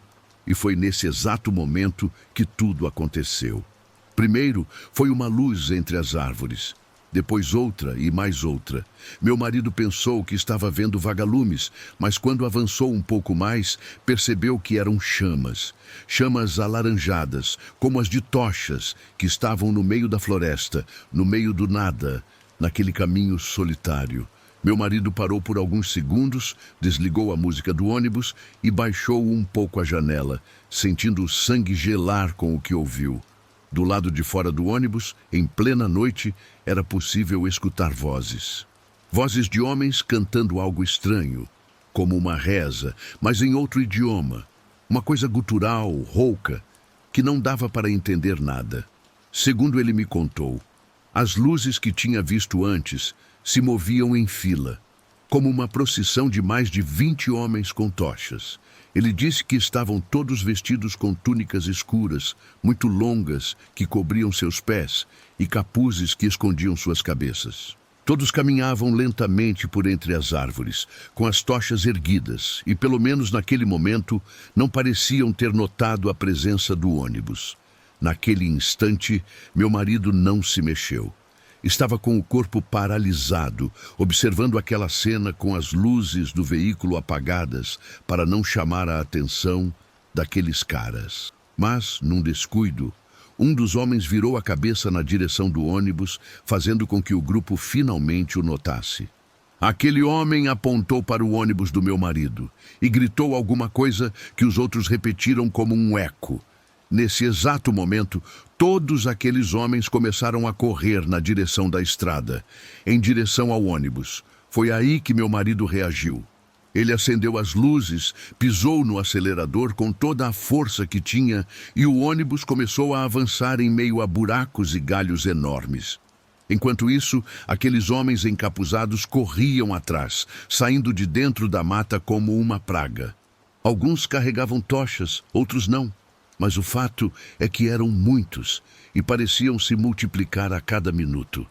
E foi nesse exato momento que tudo aconteceu. Primeiro, foi uma luz entre as árvores. depois outra e mais outra. Meu marido pensou que estava vendo vagalumes, mas quando avançou um pouco mais, percebeu que eram chamas. Chamas alaranjadas, como as de tochas, que estavam no meio da floresta, no meio do nada, naquele caminho solitário. Meu marido parou por alguns segundos, desligou a música do ônibus e baixou um pouco a janela, sentindo o sangue gelar com o que ouviu. Do lado de fora do ônibus, em plena noite, era possível escutar vozes. Vozes de homens cantando algo estranho, como uma reza, mas em outro idioma. Uma coisa gutural, rouca, que não dava para entender nada. Segundo ele me contou, as luzes que tinha visto antes se moviam em fila, como uma procissão de mais de 20 homens com tochas. Ele disse que estavam todos vestidos com túnicas escuras, muito longas, que cobriam seus pés, e capuzes que escondiam suas cabeças. Todos caminhavam lentamente por entre as árvores, com as tochas erguidas, e pelo menos naquele momento não pareciam ter notado a presença do ônibus. Naquele instante, meu marido não se mexeu. Estava com o corpo paralisado, observando aquela cena com as luzes do veículo apagadas para não chamar a atenção daqueles caras. Mas, num descuido, um dos homens virou a cabeça na direção do ônibus, fazendo com que o grupo finalmente o notasse. Aquele homem apontou para o ônibus do meu marido e gritou alguma coisa que os outros repetiram como um eco. Nesse exato momento, todos aqueles homens começaram a correr na direção da estrada, em direção ao ônibus. Foi aí que meu marido reagiu. Ele acendeu as luzes, pisou no acelerador com toda a força que tinha e o ônibus começou a avançar em meio a buracos e galhos enormes. Enquanto isso, aqueles homens encapuzados corriam atrás, saindo de dentro da mata como uma praga. Alguns carregavam tochas, outros não. Mas o fato é que eram muitos e pareciam se multiplicar a cada minuto.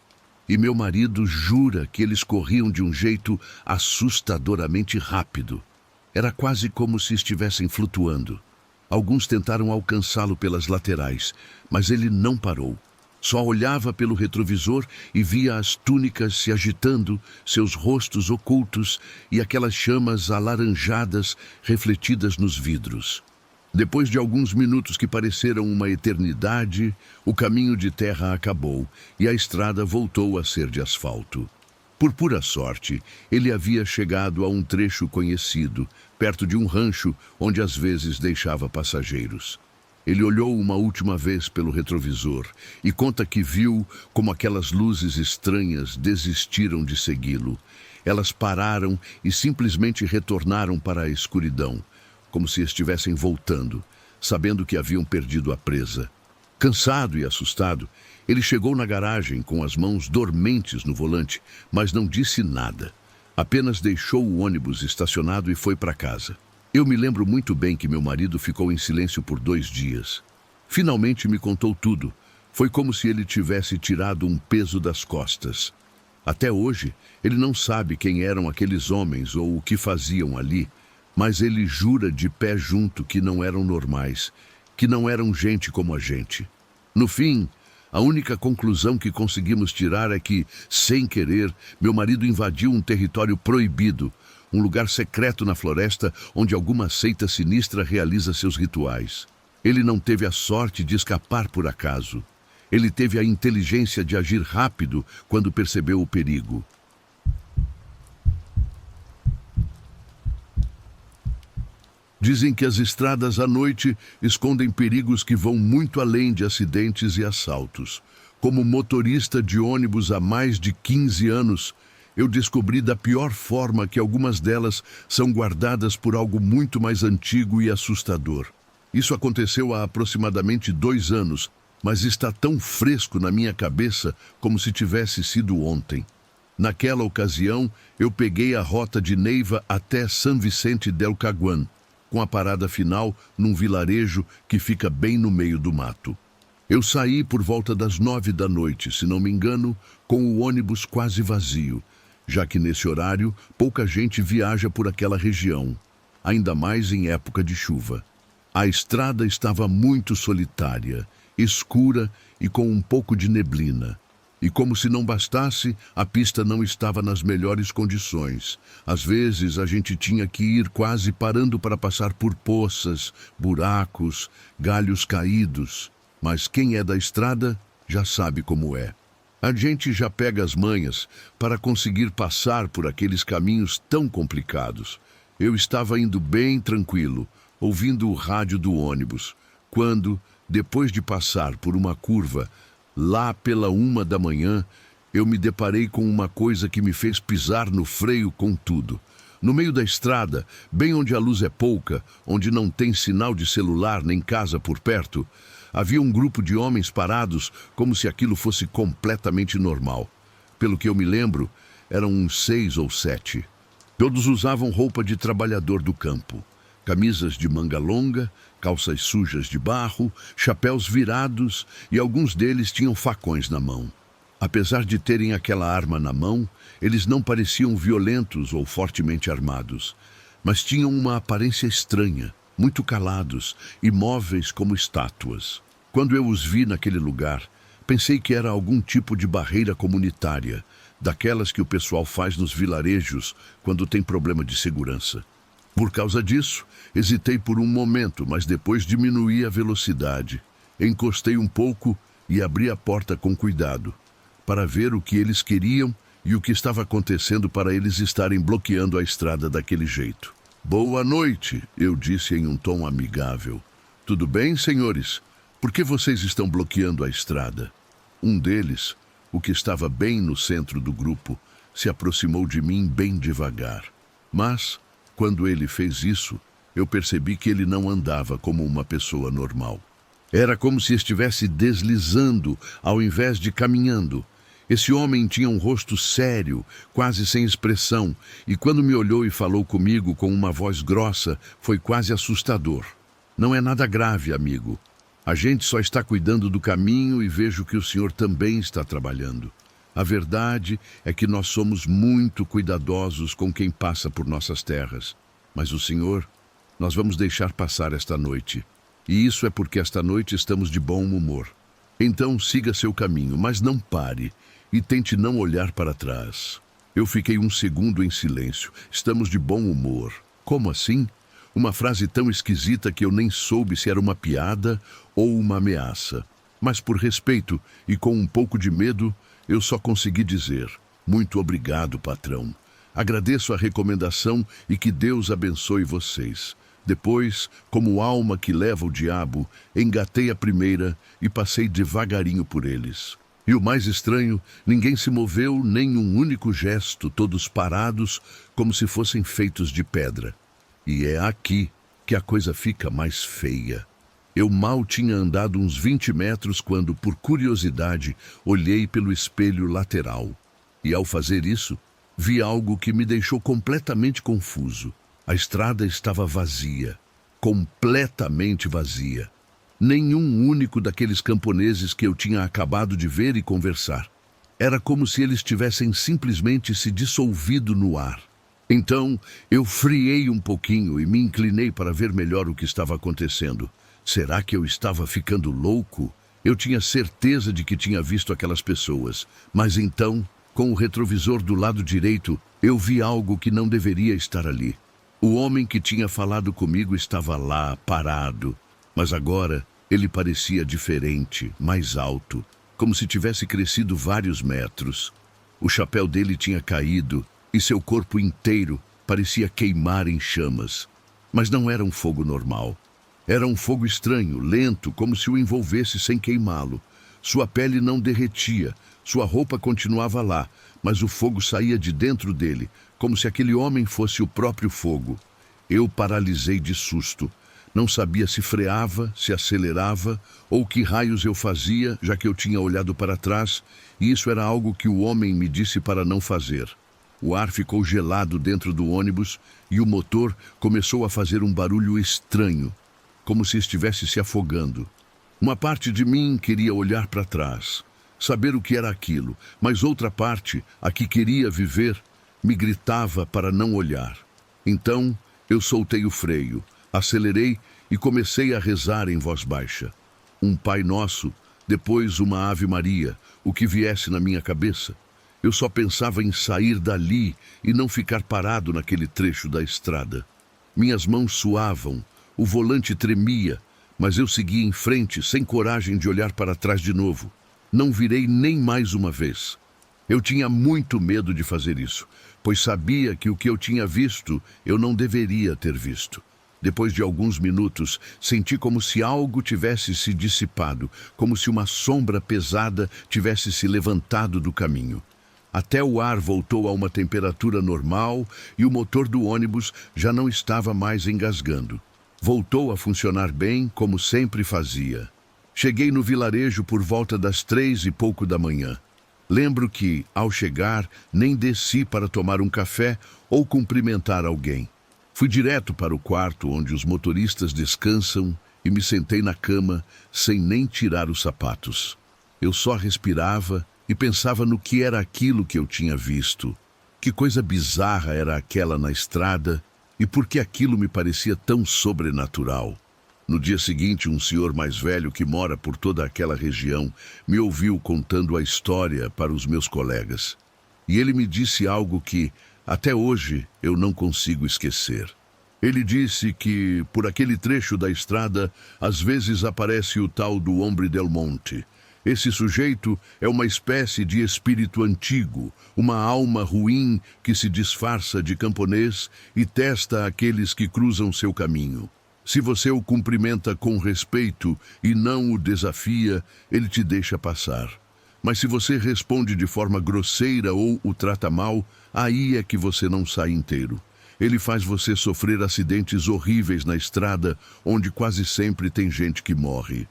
E meu marido jura que eles corriam de um jeito assustadoramente rápido. Era quase como se estivessem flutuando. Alguns tentaram alcançá-lo pelas laterais, mas ele não parou. Só olhava pelo retrovisor e via as túnicas se agitando, seus rostos ocultos e aquelas chamas alaranjadas refletidas nos vidros. Depois de alguns minutos que pareceram uma eternidade, o caminho de terra acabou e a estrada voltou a ser de asfalto. Por pura sorte, ele havia chegado a um trecho conhecido, perto de um rancho onde às vezes deixava passageiros. Ele olhou uma última vez pelo retrovisor e conta que viu como aquelas luzes estranhas desistiram de segui-lo. Elas pararam e simplesmente retornaram para a escuridão, como se estivessem voltando, sabendo que haviam perdido a presa. Cansado e assustado, ele chegou na garagem com as mãos dormentes no volante, mas não disse nada. Apenas deixou o ônibus estacionado e foi para casa. Eu me lembro muito bem que meu marido ficou em silêncio por 2 dias. Finalmente me contou tudo. Foi como se ele tivesse tirado um peso das costas. Até hoje, ele não sabe quem eram aqueles homens ou o que faziam ali, mas ele jura de pé junto que não eram normais, que não eram gente como a gente. No fim, a única conclusão que conseguimos tirar é que, sem querer, meu marido invadiu um território proibido, um lugar secreto na floresta onde alguma seita sinistra realiza seus rituais. Ele não teve a sorte de escapar por acaso. Ele teve a inteligência de agir rápido quando percebeu o perigo. Dizem que as estradas à noite escondem perigos que vão muito além de acidentes e assaltos. Como motorista de ônibus há mais de 15 anos, eu descobri da pior forma que algumas delas são guardadas por algo muito mais antigo e assustador. Isso aconteceu há aproximadamente 2 anos, mas está tão fresco na minha cabeça como se tivesse sido ontem. Naquela ocasião, eu peguei a rota de Neiva até San Vicente del Caguán, com a parada final num vilarejo que fica bem no meio do mato. Eu saí por volta das 9 da noite, se não me engano, com o ônibus quase vazio, já que nesse horário pouca gente viaja por aquela região, ainda mais em época de chuva. A estrada estava muito solitária, escura e com um pouco de neblina. E como se não bastasse, a pista não estava nas melhores condições. Às vezes a gente tinha que ir quase parando para passar por poças, buracos, galhos caídos. Mas quem é da estrada já sabe como é. A gente já pega as manhas para conseguir passar por aqueles caminhos tão complicados. Eu estava indo bem tranquilo, ouvindo o rádio do ônibus, quando, depois de passar por uma curva, lá pela 1 da manhã, eu me deparei com uma coisa que me fez pisar no freio com tudo. No meio da estrada, bem onde a luz é pouca, onde não tem sinal de celular nem casa por perto, havia um grupo de homens parados como se aquilo fosse completamente normal. Pelo que eu me lembro, eram uns 6 ou 7. Todos usavam roupa de trabalhador do campo. Camisas de manga longa, calças sujas de barro, chapéus virados e alguns deles tinham facões na mão. Apesar de terem aquela arma na mão, eles não pareciam violentos ou fortemente armados, mas tinham uma aparência estranha, muito calados, imóveis como estátuas. Quando eu os vi naquele lugar, pensei que era algum tipo de barreira comunitária, daquelas que o pessoal faz nos vilarejos quando tem problema de segurança. Por causa disso, hesitei por um momento, mas depois diminuí a velocidade. Encostei um pouco e abri a porta com cuidado, para ver o que eles queriam e o que estava acontecendo para eles estarem bloqueando a estrada daquele jeito. "Boa noite", eu disse em um tom amigável. "Tudo bem, senhores? Por que vocês estão bloqueando a estrada?" Um deles, o que estava bem no centro do grupo, se aproximou de mim bem devagar. Mas, quando ele fez isso, eu percebi que ele não andava como uma pessoa normal. Era como se estivesse deslizando ao invés de caminhando. Esse homem tinha um rosto sério, quase sem expressão, e quando me olhou e falou comigo com uma voz grossa, foi quase assustador. "Não é nada grave, amigo. A gente só está cuidando do caminho e vejo que o senhor também está trabalhando. A verdade é que nós somos muito cuidadosos com quem passa por nossas terras. Mas o senhor, nós vamos deixar passar esta noite. E isso é porque esta noite estamos de bom humor. Então siga seu caminho, mas não pare. E tente não olhar para trás." Eu fiquei um segundo em silêncio. "Estamos de bom humor. Como assim?" Uma frase tão esquisita que eu nem soube se era uma piada ou uma ameaça. Mas por respeito e com um pouco de medo, eu só consegui dizer: "Muito obrigado, patrão. Agradeço a recomendação e que Deus abençoe vocês." Depois, como alma que leva o diabo, engatei a primeira e passei devagarinho por eles. E o mais estranho, ninguém se moveu, nem um único gesto, todos parados, como se fossem feitos de pedra. E é aqui que a coisa fica mais feia. Eu mal tinha andado uns 20 metros quando, por curiosidade, olhei pelo espelho lateral. E ao fazer isso, vi algo que me deixou completamente confuso. A estrada estava vazia, completamente vazia. Nenhum único daqueles camponeses que eu tinha acabado de ver e conversar. Era como se eles tivessem simplesmente se dissolvido no ar. Então, eu friei um pouquinho e me inclinei para ver melhor o que estava acontecendo. Será que eu estava ficando louco? Eu tinha certeza de que tinha visto aquelas pessoas, mas então, com o retrovisor do lado direito, eu vi algo que não deveria estar ali. O homem que tinha falado comigo estava lá, parado, mas agora ele parecia diferente, mais alto, como se tivesse crescido vários metros. O chapéu dele tinha caído e seu corpo inteiro parecia queimar em chamas. Mas não era um fogo normal. Era um fogo estranho, lento, como se o envolvesse sem queimá-lo. Sua pele não derretia, sua roupa continuava lá, mas o fogo saía de dentro dele, como se aquele homem fosse o próprio fogo. Eu paralisei de susto. Não sabia se freava, se acelerava, ou que raios eu fazia, já que eu tinha olhado para trás, e isso era algo que o homem me disse para não fazer. O ar ficou gelado dentro do ônibus e o motor começou a fazer um barulho estranho, como se estivesse se afogando. Uma parte de mim queria olhar para trás, saber o que era aquilo, mas outra parte, a que queria viver, me gritava para não olhar. Então, eu soltei o freio, acelerei e comecei a rezar em voz baixa. Um Pai Nosso, Depois uma Ave Maria, o que viesse na minha cabeça. Eu só pensava em sair dali e não ficar parado naquele trecho da estrada. Minhas mãos suavam, o volante tremia, mas eu seguia em frente, sem coragem de olhar para trás de novo. Não virei nem mais uma vez. Eu tinha muito medo de fazer isso, pois sabia que o que eu tinha visto eu não deveria ter visto. Depois de alguns minutos, senti como se algo tivesse se dissipado, como se uma sombra pesada tivesse se levantado do caminho. Até o ar voltou a uma temperatura normal e o motor do ônibus já não estava mais engasgando. Voltou a funcionar bem, como sempre fazia. Cheguei no vilarejo por volta das 3 e pouco da manhã. Lembro que, ao chegar, nem desci para tomar um café ou cumprimentar alguém. Fui direto para o quarto onde os motoristas descansam e me sentei na cama sem nem tirar os sapatos. Eu só respirava e pensava no que era aquilo que eu tinha visto. Que coisa bizarra era aquela na estrada e por que aquilo me parecia tão sobrenatural. No dia seguinte, um senhor mais velho que mora por toda aquela região me ouviu contando a história para os meus colegas. E ele me disse algo que, até hoje, eu não consigo esquecer. Ele disse que, por aquele trecho da estrada, às vezes aparece o tal do Hombre del Monte. Esse sujeito é uma espécie de espírito antigo, uma alma ruim que se disfarça de camponês e testa aqueles que cruzam seu caminho. Se você o cumprimenta com respeito e não o desafia, ele te deixa passar. Mas se você responde de forma grosseira ou o trata mal, aí é que você não sai inteiro. Ele faz você sofrer acidentes horríveis na estrada, onde quase sempre tem gente que morre.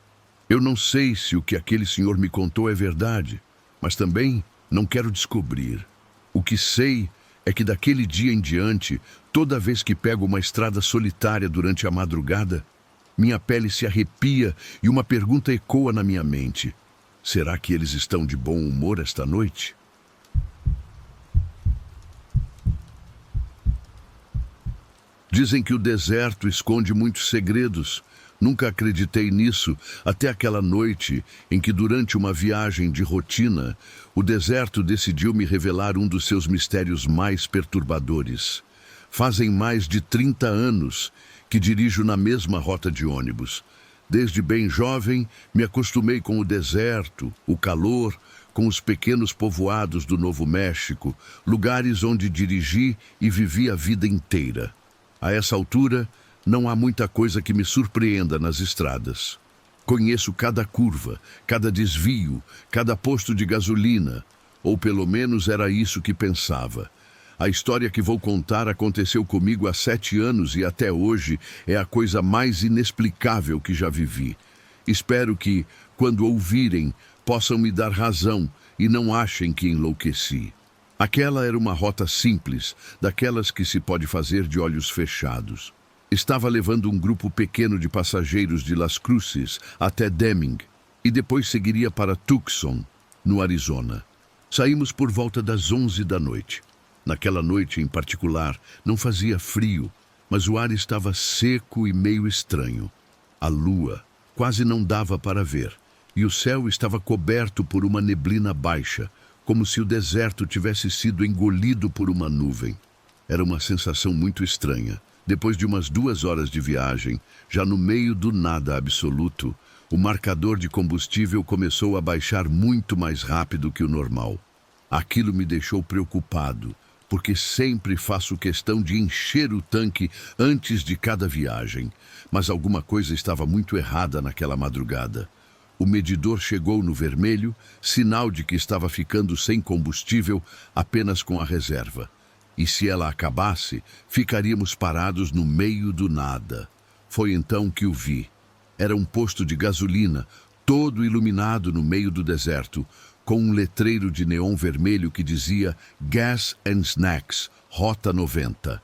Eu não sei se o que aquele senhor me contou é verdade, mas também não quero descobrir. O que sei é que daquele dia em diante, toda vez que pego uma estrada solitária durante a madrugada, minha pele se arrepia e uma pergunta ecoa na minha mente. Será que eles estão de bom humor esta noite? Dizem que o deserto esconde muitos segredos. Nunca acreditei nisso até aquela noite em que, durante uma viagem de rotina, o deserto decidiu me revelar um dos seus mistérios mais perturbadores. Fazem mais de 30 anos que dirijo na mesma rota de ônibus. Desde bem jovem, me acostumei com o deserto, o calor, com os pequenos povoados do Novo México, lugares onde dirigi e vivi a vida inteira. A essa altura, não há muita coisa que me surpreenda nas estradas. Conheço cada curva, cada desvio, cada posto de gasolina, ou pelo menos era isso que pensava. A história que vou contar aconteceu comigo há 7 anos e até hoje é a coisa mais inexplicável que já vivi. Espero que, quando ouvirem, possam me dar razão e não achem que enlouqueci. Aquela era uma rota simples, daquelas que se pode fazer de olhos fechados. Estava levando um grupo pequeno de passageiros de Las Cruces até Deming e depois seguiria para Tucson, no Arizona. Saímos por volta das 11 da noite. Naquela noite em particular, não fazia frio, mas o ar estava seco e meio estranho. A lua quase não dava para ver, e o céu estava coberto por uma neblina baixa, como se o deserto tivesse sido engolido por uma nuvem. Era uma sensação muito estranha. Depois de umas 2 horas de viagem, já no meio do nada absoluto, o marcador de combustível começou a baixar muito mais rápido que o normal. Aquilo me deixou preocupado, porque sempre faço questão de encher o tanque antes de cada viagem. Mas alguma coisa estava muito errada naquela madrugada. O medidor chegou no vermelho, sinal de que estava ficando sem combustível apenas com a reserva. E se ela acabasse, ficaríamos parados no meio do nada. Foi então que o vi. Era um posto de gasolina, todo iluminado no meio do deserto, com um letreiro de neon vermelho que dizia Gas and Snacks, Rota 90.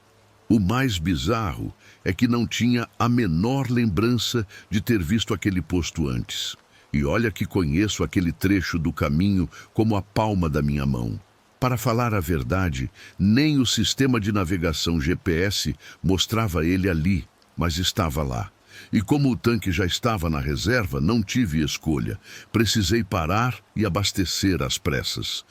O mais bizarro é que não tinha a menor lembrança de ter visto aquele posto antes. E olha que conheço aquele trecho do caminho como a palma da minha mão. Para falar a verdade, nem o sistema de navegação GPS mostrava ele ali, mas estava lá. E como o tanque já estava na reserva, não tive escolha. Precisei parar e abastecer às pressas.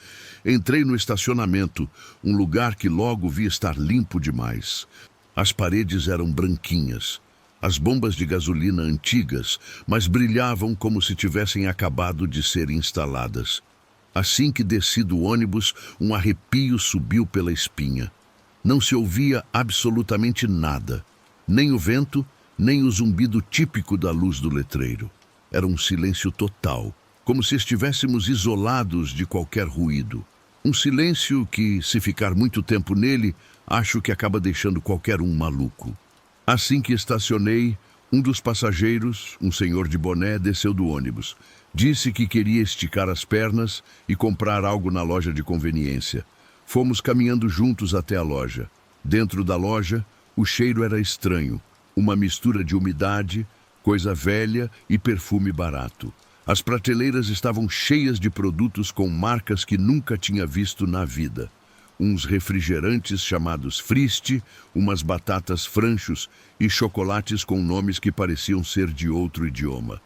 Entrei no estacionamento, um lugar que logo vi estar limpo demais. As paredes eram branquinhas. As bombas de gasolina antigas, mas brilhavam como se tivessem acabado de ser instaladas. Assim que desci do ônibus, um arrepio subiu pela espinha. Não se ouvia absolutamente nada, nem o vento, nem o zumbido típico da luz do letreiro. Era um silêncio total, como se estivéssemos isolados de qualquer ruído. Um silêncio que, se ficar muito tempo nele, acho que acaba deixando qualquer um maluco. Assim que estacionei, um dos passageiros, um senhor de boné, desceu do ônibus. Disse que queria esticar as pernas e comprar algo na loja de conveniência. Fomos caminhando juntos até a loja. Dentro da loja, o cheiro era estranho. Uma mistura de umidade, coisa velha e perfume barato. As prateleiras estavam cheias de produtos com marcas que nunca tinha visto na vida. Uns refrigerantes chamados Friste, umas batatas Franchos e chocolates com nomes que pareciam ser de outro idioma.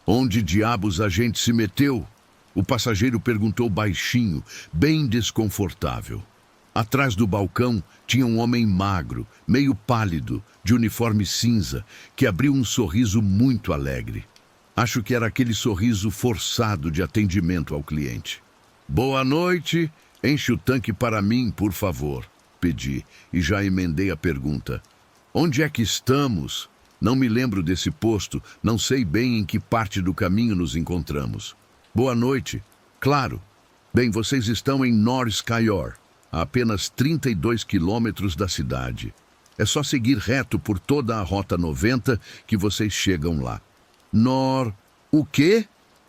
Onde diabos a gente se meteu? O passageiro perguntou baixinho, bem desconfortável. Atrás do balcão tinha um homem magro, meio pálido, de uniforme cinza, que abriu um sorriso muito alegre. Acho que era aquele sorriso forçado de atendimento ao cliente. Boa noite, enche o tanque para mim, por favor, pedi, e já emendei a pergunta. Onde é que estamos? Não me lembro desse posto, não sei bem em que parte do caminho nos encontramos. Boa noite. Claro. Bem, vocês estão em North Skyor, a apenas 32 quilômetros da cidade. É só seguir reto por toda a Rota 90 que vocês chegam lá. O quê?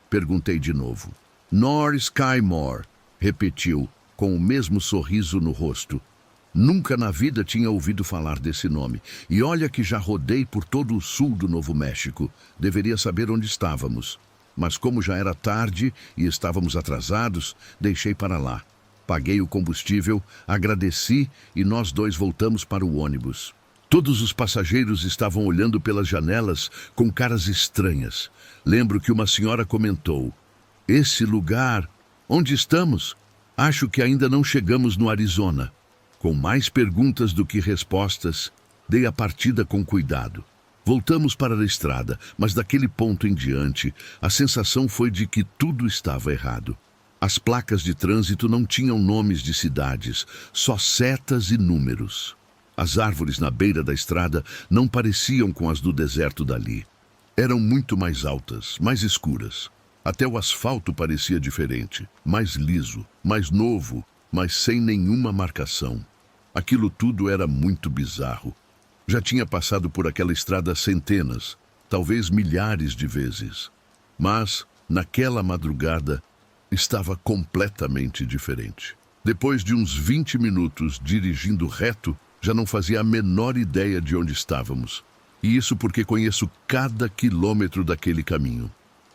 Perguntei de novo. North Skymore, repetiu, com o mesmo sorriso no rosto. Nunca na vida tinha ouvido falar desse nome. E olha que já rodei por todo o sul do Novo México. Deveria saber onde estávamos. Mas como já era tarde e estávamos atrasados, deixei para lá. Paguei o combustível, agradeci e nós dois voltamos para o ônibus. Todos os passageiros estavam olhando pelas janelas com caras estranhas. Lembro que uma senhora comentou: "Esse lugar, onde estamos? Acho que ainda não chegamos no Arizona." Com mais perguntas do que respostas, dei a partida com cuidado. Voltamos para a estrada, mas daquele ponto em diante, a sensação foi de que tudo estava errado. As placas de trânsito não tinham nomes de cidades, só setas e números. As árvores na beira da estrada não pareciam com as do deserto dali. Eram muito mais altas, mais escuras. Até o asfalto parecia diferente, mais liso, mais novo, mas sem nenhuma marcação. Aquilo tudo era muito bizarro. Já tinha passado por aquela estrada centenas, talvez milhares de vezes. Mas, naquela madrugada, estava completamente diferente. Depois de uns 20 minutos dirigindo reto, já não fazia a menor ideia de onde estávamos. E isso porque conheço cada quilômetro daquele caminho.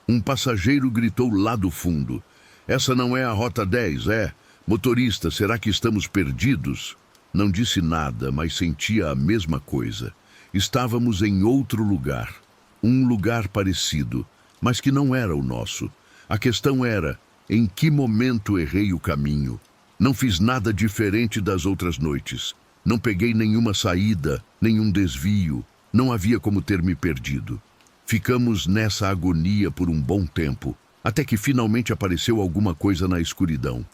Um passageiro gritou lá do fundo: "Essa não é a Rota 10, é? Motorista, será que estamos perdidos?" Não disse nada, mas sentia a mesma coisa. Estávamos em outro lugar. Um lugar parecido, mas que não era o nosso. A questão era, em que momento errei o caminho? Não fiz nada diferente das outras noites. Não peguei nenhuma saída, nenhum desvio. Não havia como ter me perdido. Ficamos nessa agonia por um bom tempo, até que finalmente apareceu alguma coisa na escuridão.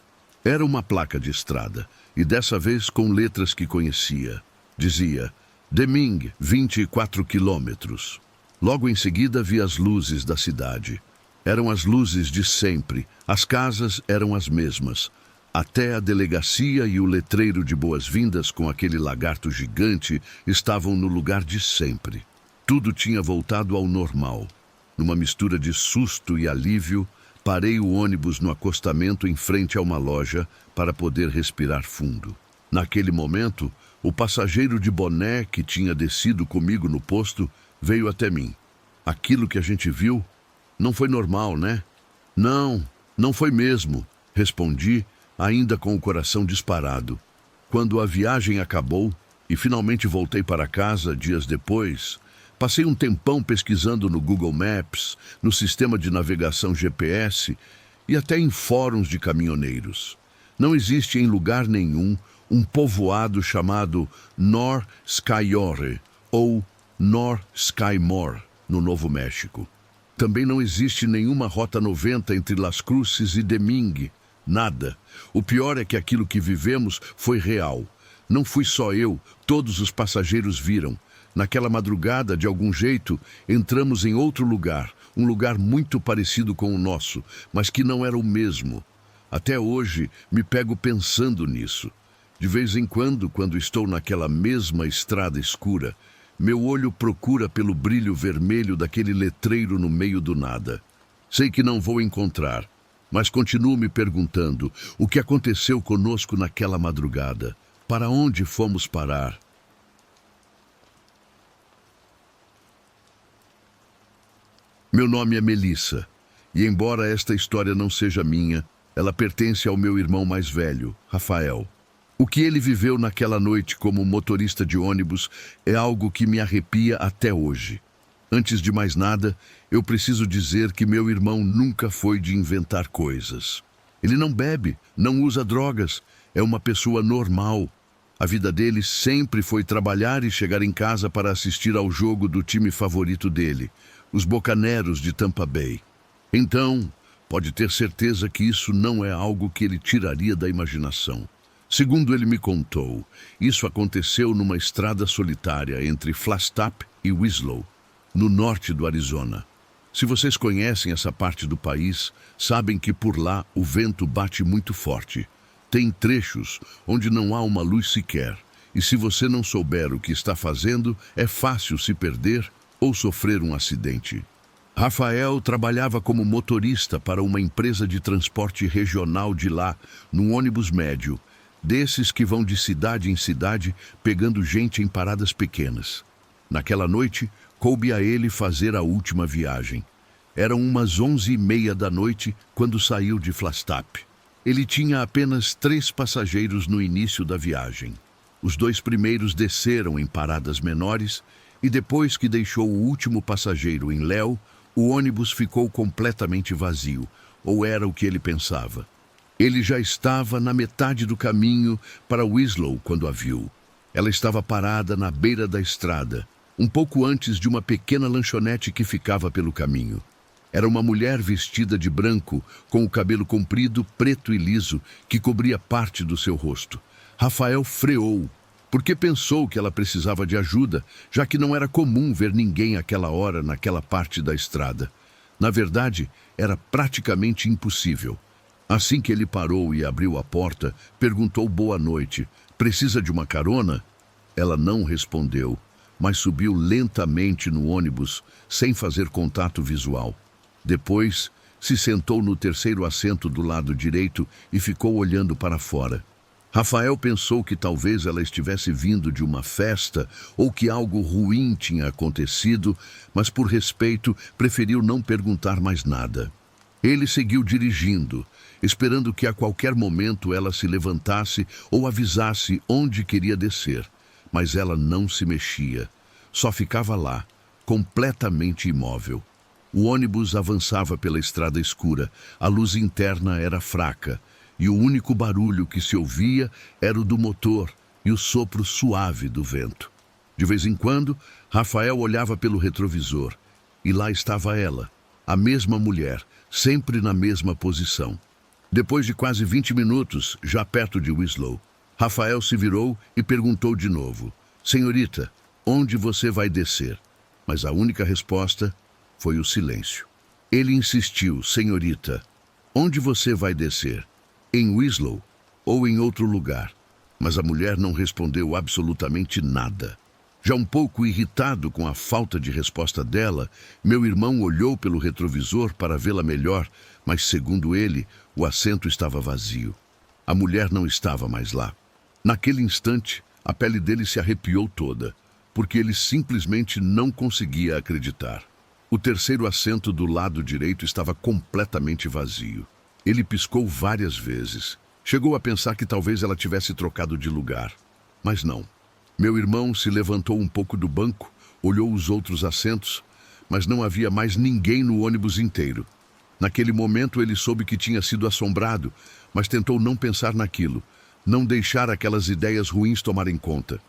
Era uma placa de estrada, e dessa vez com letras que conhecia. Dizia: Deming, 24 quilômetros. Logo em seguida vi as luzes da cidade. Eram as luzes de sempre, as casas eram as mesmas. Até a delegacia e o letreiro de boas-vindas com aquele lagarto gigante estavam no lugar de sempre. Tudo tinha voltado ao normal. Numa mistura de susto e alívio, parei o ônibus no acostamento em frente a uma loja para poder respirar fundo. Naquele momento, o passageiro de boné que tinha descido comigo no posto veio até mim. Aquilo que a gente viu não foi normal, né? Não, não foi mesmo, respondi, ainda com o coração disparado. Quando a viagem acabou e finalmente voltei para casa dias depois, Passei um tempão pesquisando no Google Maps, no sistema de navegação GPS e até em fóruns de caminhoneiros. Não existe em lugar nenhum um povoado chamado Nor Skyore ou Nor Skymore, no Novo México. Também não existe nenhuma Rota 90 entre Las Cruces e Deming. Nada. O pior é que aquilo que vivemos foi real. Não fui só eu, todos os passageiros viram. Naquela madrugada, de algum jeito, entramos em outro lugar, um lugar muito parecido com o nosso, mas que não era o mesmo. Até hoje, me pego pensando nisso. De vez em quando estou naquela mesma estrada escura, meu olho procura pelo brilho vermelho daquele letreiro no meio do nada. Sei que não vou encontrar, mas continuo me perguntando o que aconteceu conosco naquela madrugada. Para onde fomos parar? Meu nome é Melissa, e embora esta história não seja minha, ela pertence ao meu irmão mais velho, Rafael. O que ele viveu naquela noite como motorista de ônibus é algo que me arrepia até hoje. Antes de mais nada, eu preciso dizer que meu irmão nunca foi de inventar coisas. Ele não bebe, não usa drogas, é uma pessoa normal. A vida dele sempre foi trabalhar e chegar em casa para assistir ao jogo do time favorito dele, os Buccaneers de Tampa Bay. Então, pode ter certeza que isso não é algo que ele tiraria da imaginação. Segundo ele me contou, isso aconteceu numa estrada solitária entre Flagstaff e Winslow, no norte do Arizona. Se vocês conhecem essa parte do país, sabem que por lá o vento bate muito forte. Tem trechos onde não há uma luz sequer, e se você não souber o que está fazendo, é fácil se perder ou sofrer um acidente. Rafael trabalhava como motorista para uma empresa de transporte regional de lá, num ônibus médio, desses que vão de cidade em cidade pegando gente em paradas pequenas. Naquela noite, coube a ele fazer a última viagem. Eram umas 11h30 da noite quando saiu de Flagstaff. Ele tinha apenas 3 passageiros no início da viagem. Os 2 primeiros desceram em paradas menores e depois que deixou o último passageiro em Léo, o ônibus ficou completamente vazio, ou era o que ele pensava. Ele já estava na metade do caminho para Winslow quando a viu. Ela estava parada na beira da estrada, um pouco antes de uma pequena lanchonete que ficava pelo caminho. Era uma mulher vestida de branco, com o cabelo comprido, preto e liso, que cobria parte do seu rosto. Rafael freou, porque pensou que ela precisava de ajuda, já que não era comum ver ninguém àquela hora naquela parte da estrada. Na verdade, era praticamente impossível. Assim que ele parou e abriu a porta, perguntou boa noite. Precisa de uma carona? Ela não respondeu, mas subiu lentamente no ônibus, sem fazer contato visual. Depois, se sentou no terceiro assento do lado direito e ficou olhando para fora. Rafael pensou que talvez ela estivesse vindo de uma festa ou que algo ruim tinha acontecido, mas por respeito preferiu não perguntar mais nada. Ele seguiu dirigindo, esperando que a qualquer momento ela se levantasse ou avisasse onde queria descer, mas ela não se mexia, só ficava lá, completamente imóvel. O ônibus avançava pela estrada escura, a luz interna era fraca, e o único barulho que se ouvia era o do motor e o sopro suave do vento. De vez em quando, Rafael olhava pelo retrovisor, e lá estava ela, a mesma mulher, sempre na mesma posição. Depois de quase 20 minutos, já perto de Winslow, Rafael se virou e perguntou de novo: "Senhorita, onde você vai descer?" Mas a única resposta foi o silêncio. Ele insistiu: "Senhorita, onde você vai descer? Em Winslow ou em outro lugar?" Mas a mulher não respondeu absolutamente nada. Já um pouco irritado com a falta de resposta dela, meu irmão olhou pelo retrovisor para vê-la melhor, mas, segundo ele, o assento estava vazio. A mulher não estava mais lá. Naquele instante, a pele dele se arrepiou toda, porque ele simplesmente não conseguia acreditar. O terceiro assento do lado direito estava completamente vazio. Ele piscou várias vezes. Chegou a pensar que talvez ela tivesse trocado de lugar. Mas não. Meu irmão se levantou um pouco do banco, Olhou os outros assentos, mas não havia mais ninguém no ônibus inteiro. Naquele momento ele soube que tinha sido assombrado, mas tentou não pensar naquilo, não deixar aquelas ideias ruins tomarem conta.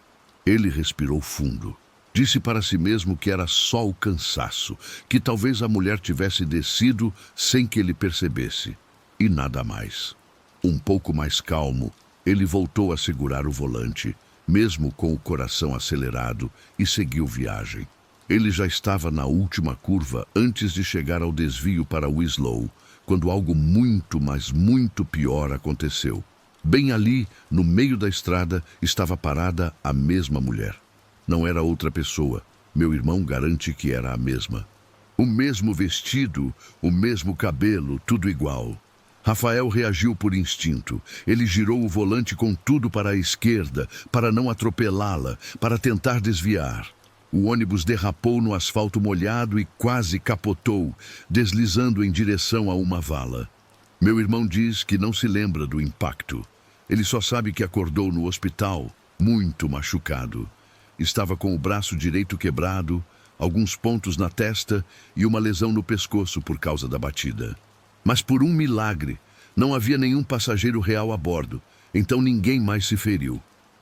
Ele respirou fundo. Disse para si mesmo que era só o cansaço, que talvez a mulher tivesse descido sem que ele percebesse. E nada mais. Um pouco mais calmo, ele voltou a segurar o volante, mesmo com o coração acelerado, e seguiu viagem. Ele já estava na última curva antes de chegar ao desvio para Winslow, quando algo muito, mas muito pior aconteceu. Bem ali, no meio da estrada, estava parada a mesma mulher. Não era outra pessoa. Meu irmão garante que era a mesma. O mesmo vestido, o mesmo cabelo, tudo igual. Rafael reagiu por instinto. Ele girou o volante com tudo para a esquerda, para não atropelá-la, para tentar desviar. O ônibus derrapou no asfalto molhado e quase capotou, deslizando em direção a uma vala. Meu irmão diz que não se lembra do impacto. Ele só sabe que acordou no hospital, muito machucado. Estava com o braço direito quebrado, alguns pontos na testa e uma lesão no pescoço por causa da batida. Mas por um milagre, não havia nenhum passageiro real a bordo, então ninguém mais se feriu.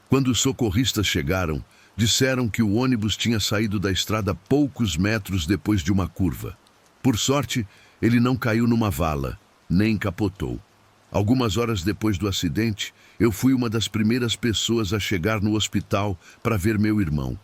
Quando os socorristas chegaram, disseram que o ônibus tinha saído da estrada poucos metros depois de uma curva. Por sorte, ele não caiu numa vala, nem capotou. Algumas horas depois do acidente, eu fui uma das primeiras pessoas a chegar no hospital para ver meu irmão.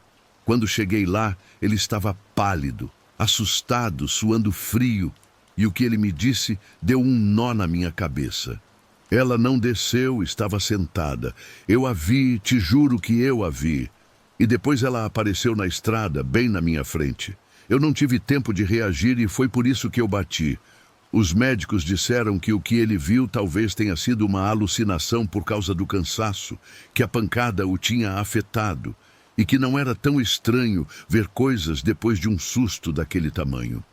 Quando cheguei lá, ele estava pálido, assustado, suando frio, e o que ele me disse deu um nó na minha cabeça. Ela não desceu, estava sentada. Eu a vi, te juro que eu a vi. E depois ela apareceu na estrada, bem na minha frente. Eu não tive tempo de reagir e foi por isso que eu bati. Os médicos disseram que o que ele viu talvez tenha sido uma alucinação por causa do cansaço, que a pancada o tinha afetado e que não era tão estranho ver coisas depois de um susto daquele tamanho.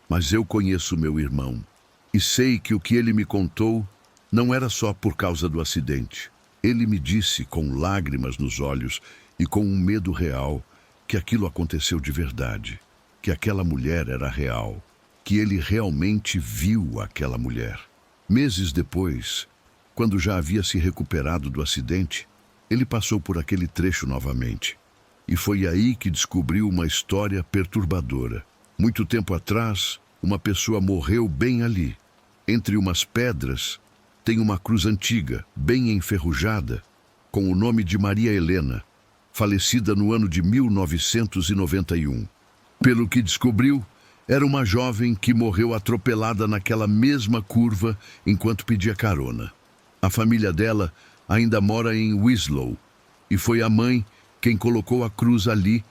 Mas eu conheço meu irmão e sei que o que ele me contou não era só por causa do acidente. Ele me disse com lágrimas nos olhos e com um medo real que aquilo aconteceu de verdade, que aquela mulher era real. Que ele realmente viu aquela mulher. Meses depois, quando já havia se recuperado do acidente, ele passou por aquele trecho novamente. E foi aí que descobriu uma história perturbadora. Muito tempo atrás, uma pessoa morreu bem ali. Entre umas pedras, tem uma cruz antiga, bem enferrujada, com o nome de Maria Helena, falecida no ano de 1991. Pelo que descobriu, era uma jovem que morreu atropelada naquela mesma curva enquanto pedia carona. A família dela ainda mora em Winslow e foi a mãe quem colocou a cruz ali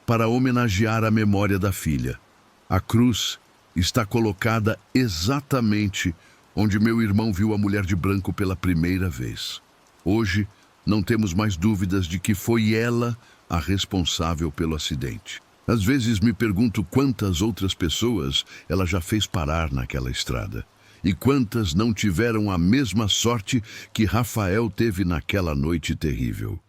para homenagear a memória da filha. A cruz está colocada exatamente onde meu irmão viu a mulher de branco pela primeira vez. Hoje, não temos mais dúvidas de que foi ela a responsável pelo acidente. Às vezes me pergunto quantas outras pessoas ela já fez parar naquela estrada. E quantas não tiveram a mesma sorte que Rafael teve naquela noite terrível.